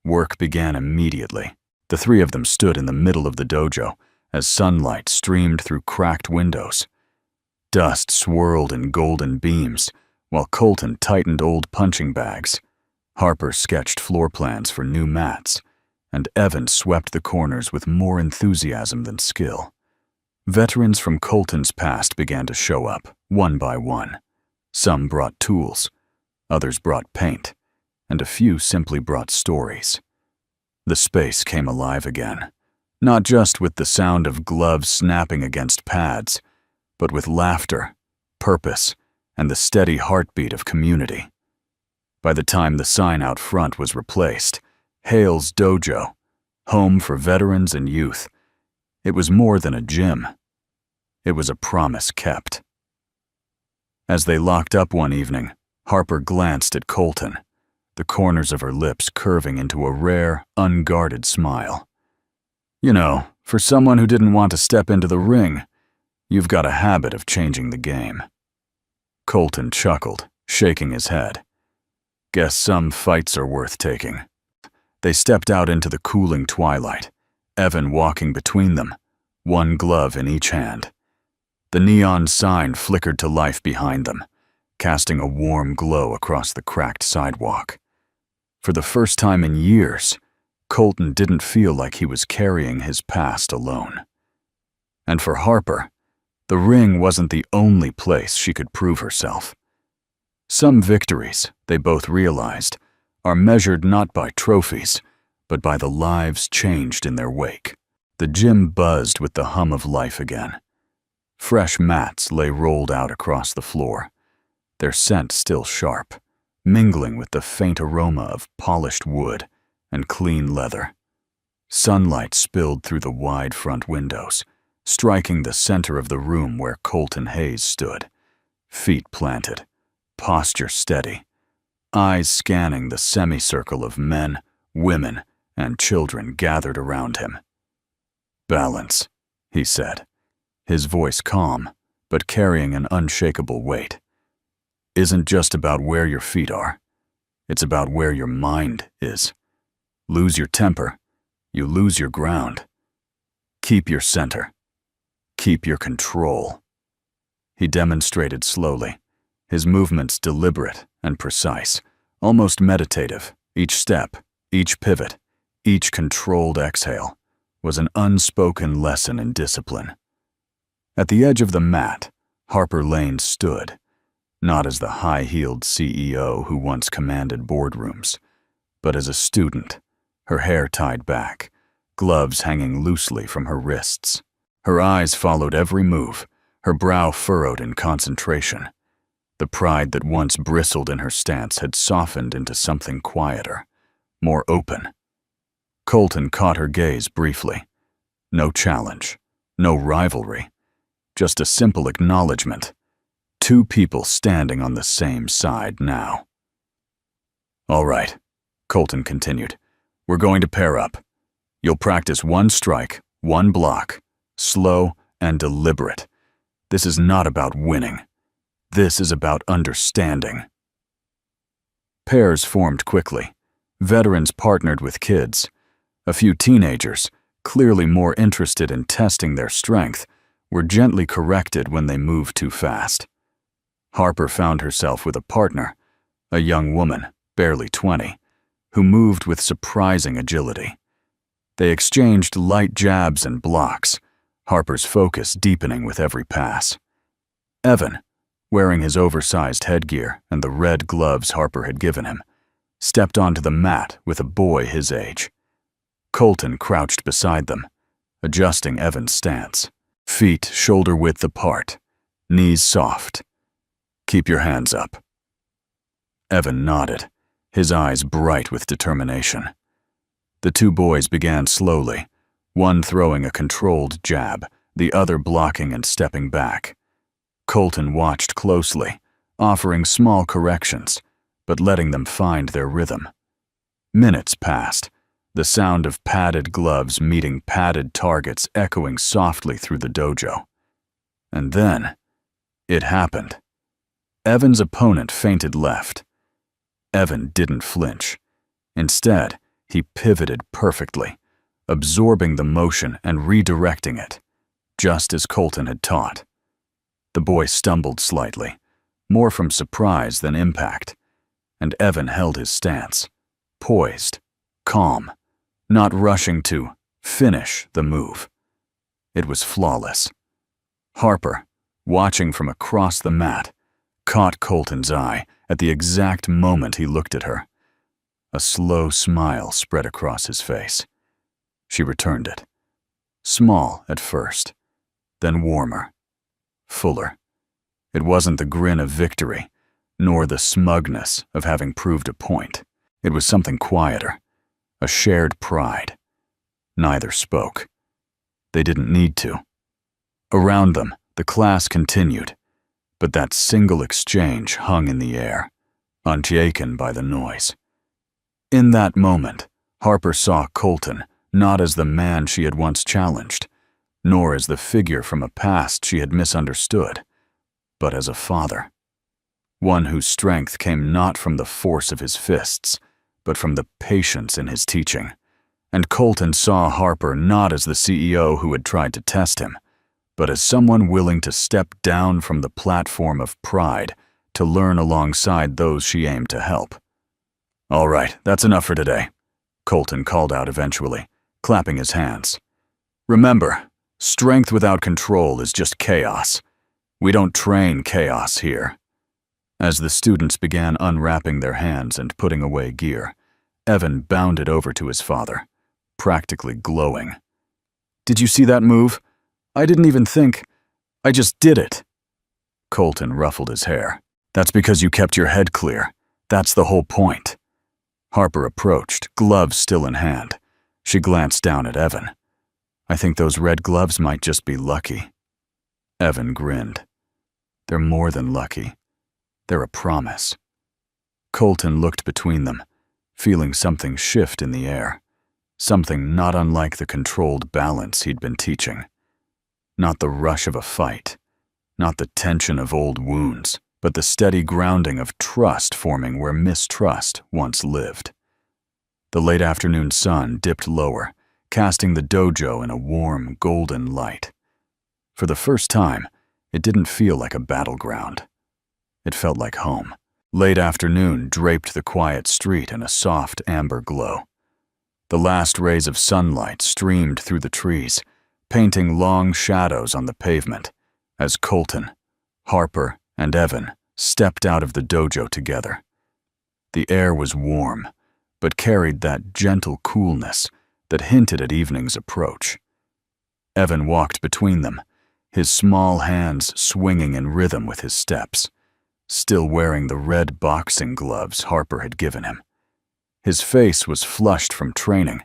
Work began immediately. The three of them stood in the middle of the dojo as sunlight streamed through cracked windows. Dust swirled in golden beams while Colton tightened old punching bags. Harper sketched floor plans for new mats, and Evan swept the corners with more enthusiasm than skill. Veterans from Colton's past began to show up, one by one. Some brought tools, others brought paint, and a few simply brought stories. The space came alive again, not just with the sound of gloves snapping against pads, but with laughter, purpose, and the steady heartbeat of community. By the time the sign out front was replaced, Hale's Dojo, home for veterans and youth, it was more than a gym. It was a promise kept. As they locked up one evening, Harper glanced at Colton, the corners of her lips curving into a rare, unguarded smile. "You know, for someone who didn't want to step into the ring, you've got a habit of changing the game." Colton chuckled, shaking his head. "Guess some fights are worth taking." They stepped out into the cooling twilight, Evan walking between them, one glove in each hand. The neon sign flickered to life behind them, casting a warm glow across the cracked sidewalk. For the first time in years, Colton didn't feel like he was carrying his past alone. And for Harper, the ring wasn't the only place she could prove herself. Some victories, they both realized, are measured not by trophies, but by the lives changed in their wake. The gym buzzed with the hum of life again. Fresh mats lay rolled out across the floor, their scent still sharp, mingling with the faint aroma of polished wood and clean leather. Sunlight spilled through the wide front windows, striking the center of the room where Colton Hayes stood, feet planted, posture steady, eyes scanning the semicircle of men, women, and children gathered around him. "Balance," he said, his voice calm, but carrying an unshakable weight. "Isn't just about where your feet are. It's about where your mind is. Lose your temper, you lose your ground. Keep your center. Keep your control." He demonstrated slowly, his movements deliberate and precise, almost meditative. Each step, each pivot, each controlled exhale was an unspoken lesson in discipline. At the edge of the mat, Harper Lane stood, not as the high-heeled CEO who once commanded boardrooms, but as a student, her hair tied back, gloves hanging loosely from her wrists. Her eyes followed every move, her brow furrowed in concentration. The pride that once bristled in her stance had softened into something quieter, more open. Colton caught her gaze briefly. No challenge, no rivalry, just a simple acknowledgement. Two people standing on the same side now. "All right," Colton continued. "We're going to pair up. You'll practice one strike, one block, slow and deliberate. This is not about winning. This is about understanding." Pairs formed quickly. Veterans partnered with kids. A few teenagers, clearly more interested in testing their strength, were gently corrected when they moved too fast. Harper found herself with a partner, a young woman, barely 20, who moved with surprising agility. They exchanged light jabs and blocks, Harper's focus deepening with every pass. Evan, wearing his oversized headgear and the red gloves Harper had given him, stepped onto the mat with a boy his age. Colton crouched beside them, adjusting Evan's stance. Feet shoulder-width apart, knees soft, Keep your hands up." Evan nodded, his eyes bright with determination. The two boys began slowly, one throwing a controlled jab, the other blocking and stepping back. Colton watched closely, offering small corrections, but letting them find their rhythm. Minutes passed, the sound of padded gloves meeting padded targets echoing softly through the dojo. And then, it happened. Evan's opponent feinted left. Evan didn't flinch. Instead, he pivoted perfectly, absorbing the motion and redirecting it, just as Colton had taught. The boy stumbled slightly, more from surprise than impact, and Evan held his stance, poised, calm, not rushing to finish the move. It was flawless. Harper, watching from across the mat, caught Colton's eye at the exact moment he looked at her. A slow smile spread across his face. She returned it. Small at first, then warmer, fuller. It wasn't the grin of victory, nor the smugness of having proved a point. It was something quieter, a shared pride. Neither spoke. They didn't need to. Around them, the class continued, but that single exchange hung in the air, unshaken by the noise. In that moment, Harper saw Colton not as the man she had once challenged, nor as the figure from a past she had misunderstood, but as a father. One whose strength came not from the force of his fists, but from the patience in his teaching. And Colton saw Harper not as the CEO who had tried to test him, but as someone willing to step down from the platform of pride to learn alongside those she aimed to help. "All right, that's enough for today," Colton called out eventually, clapping his hands. "Remember, strength without control is just chaos. We don't train chaos here." As the students began unwrapping their hands and putting away gear, Evan bounded over to his father, practically glowing. "Did you see that move? I didn't even think. I just did it." Colton ruffled his hair. "That's because you kept your head clear. That's the whole point." Harper approached, gloves still in hand. She glanced down at Evan. "I think those red gloves might just be lucky." Evan grinned. "They're more than lucky. They're a promise." Colton looked between them, feeling something shift in the air, something not unlike the controlled balance he'd been teaching. Not the rush of a fight, not the tension of old wounds, but the steady grounding of trust forming where mistrust once lived. The late afternoon sun dipped lower, casting the dojo in a warm, golden light. For the first time, it didn't feel like a battleground. It felt like home. Late afternoon draped the quiet street in a soft amber glow. The last rays of sunlight streamed through the trees, painting long shadows on the pavement, as Colton, Harper, and Evan stepped out of the dojo together. The air was warm, but carried that gentle coolness that hinted at evening's approach. Evan walked between them, his small hands swinging in rhythm with his steps, still wearing the red boxing gloves Harper had given him. His face was flushed from training,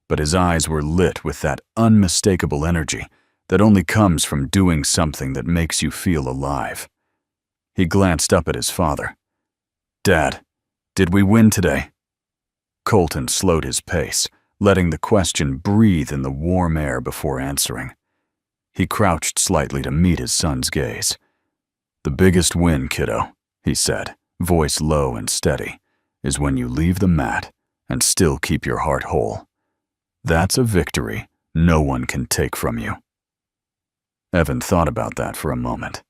but his eyes were lit with that unmistakable energy that only comes from doing something that makes you feel alive. He glanced up at his father. "Dad, did we win today?" Colton slowed his pace, letting the question breathe in the warm air before answering. He crouched slightly to meet his son's gaze. "The biggest win, kiddo," he said, voice low and steady, "is when you leave the mat and still keep your heart whole. That's a victory no one can take from you." Evan thought about that for a moment,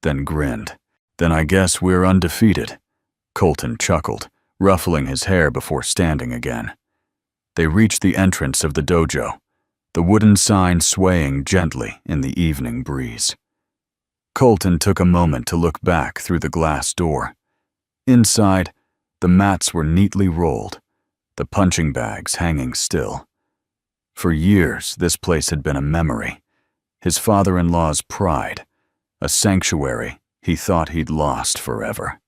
then grinned. "Then I guess we're undefeated." Colton chuckled, ruffling his hair before standing again. They reached the entrance of the dojo, the wooden sign swaying gently in the evening breeze. Colton took a moment to look back through the glass door. Inside, the mats were neatly rolled, the punching bags hanging still. For years, this place had been a memory, his father-in-law's pride, a sanctuary he thought he'd lost forever.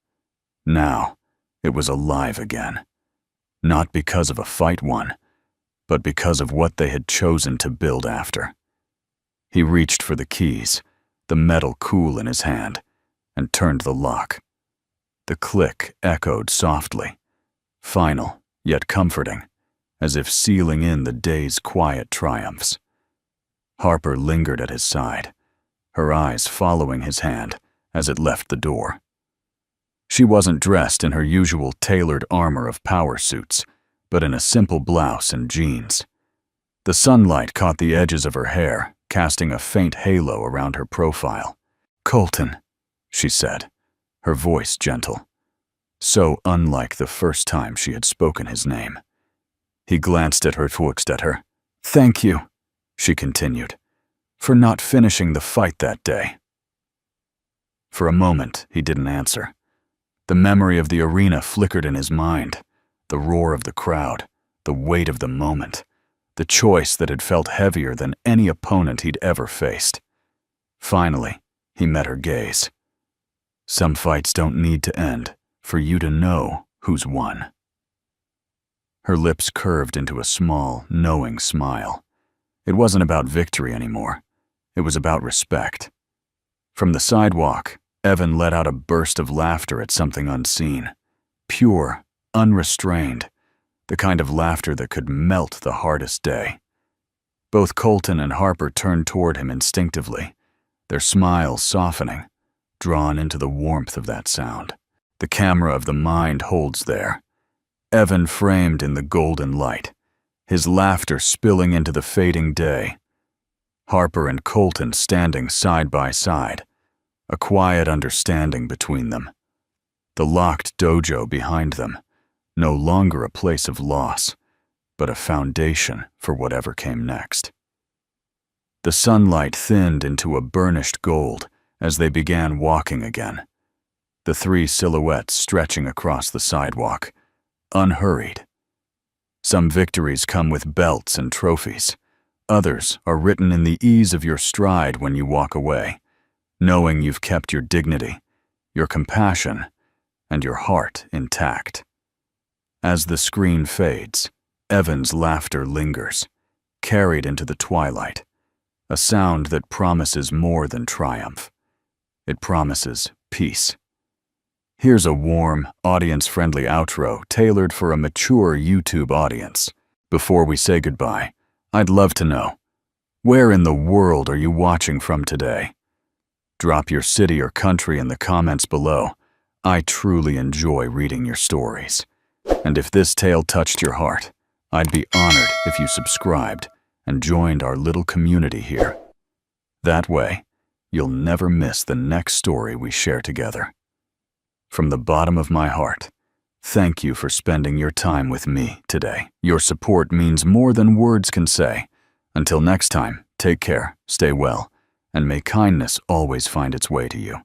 Now, it was alive again. Not because of a fight won, but because of what they had chosen to build after. He reached for the keys, the metal cool in his hand, and turned the lock. The click echoed softly, final yet comforting, as if sealing in the day's quiet triumphs. Harper lingered at his side, her eyes following his hand as it left the door. She wasn't dressed in her usual tailored armor of power suits, but in a simple blouse and jeans. The sunlight caught the edges of her hair, casting a faint halo around her profile. "Colton," she said, her voice gentle, so unlike the first time she had spoken his name. He glanced at her, twixt at her. "Thank you," she continued, "for not finishing the fight that day." For a moment, he didn't answer. The memory of the arena flickered in his mind, the roar of the crowd, the weight of the moment, the choice that had felt heavier than any opponent he'd ever faced. Finally, he met her gaze. "Some fights don't need to end for you to know who's won." Her lips curved into a small, knowing smile. It wasn't about victory anymore. It was about respect. From the sidewalk, Evan let out a burst of laughter at something unseen. Pure, unrestrained, the kind of laughter that could melt the hardest day. Both Colton and Harper turned toward him instinctively, their smiles softening, drawn into the warmth of that sound. The camera of the mind holds there. Evan framed in the golden light, his laughter spilling into the fading day. Harper and Colton standing side by side, a quiet understanding between them. The locked dojo behind them, no longer a place of loss, but a foundation for whatever came next. The sunlight thinned into a burnished gold as they began walking again, the three silhouettes stretching across the sidewalk, unhurried. Some victories come with belts and trophies. Others are written in the ease of your stride when you walk away, knowing you've kept your dignity, your compassion, and your heart intact. As the screen fades, Evan's laughter lingers, carried into the twilight, a sound that promises more than triumph. It promises peace. Here's a warm, audience-friendly outro tailored for a mature YouTube audience. Before we say goodbye, I'd love to know, where in the world are you watching from today? Drop your city or country in the comments below. I truly enjoy reading your stories. And if this tale touched your heart, I'd be honored if you subscribed and joined our little community here. That way, you'll never miss the next story we share together. From the bottom of my heart, thank you for spending your time with me today. Your support means more than words can say. Until next time, take care, stay well, and may kindness always find its way to you.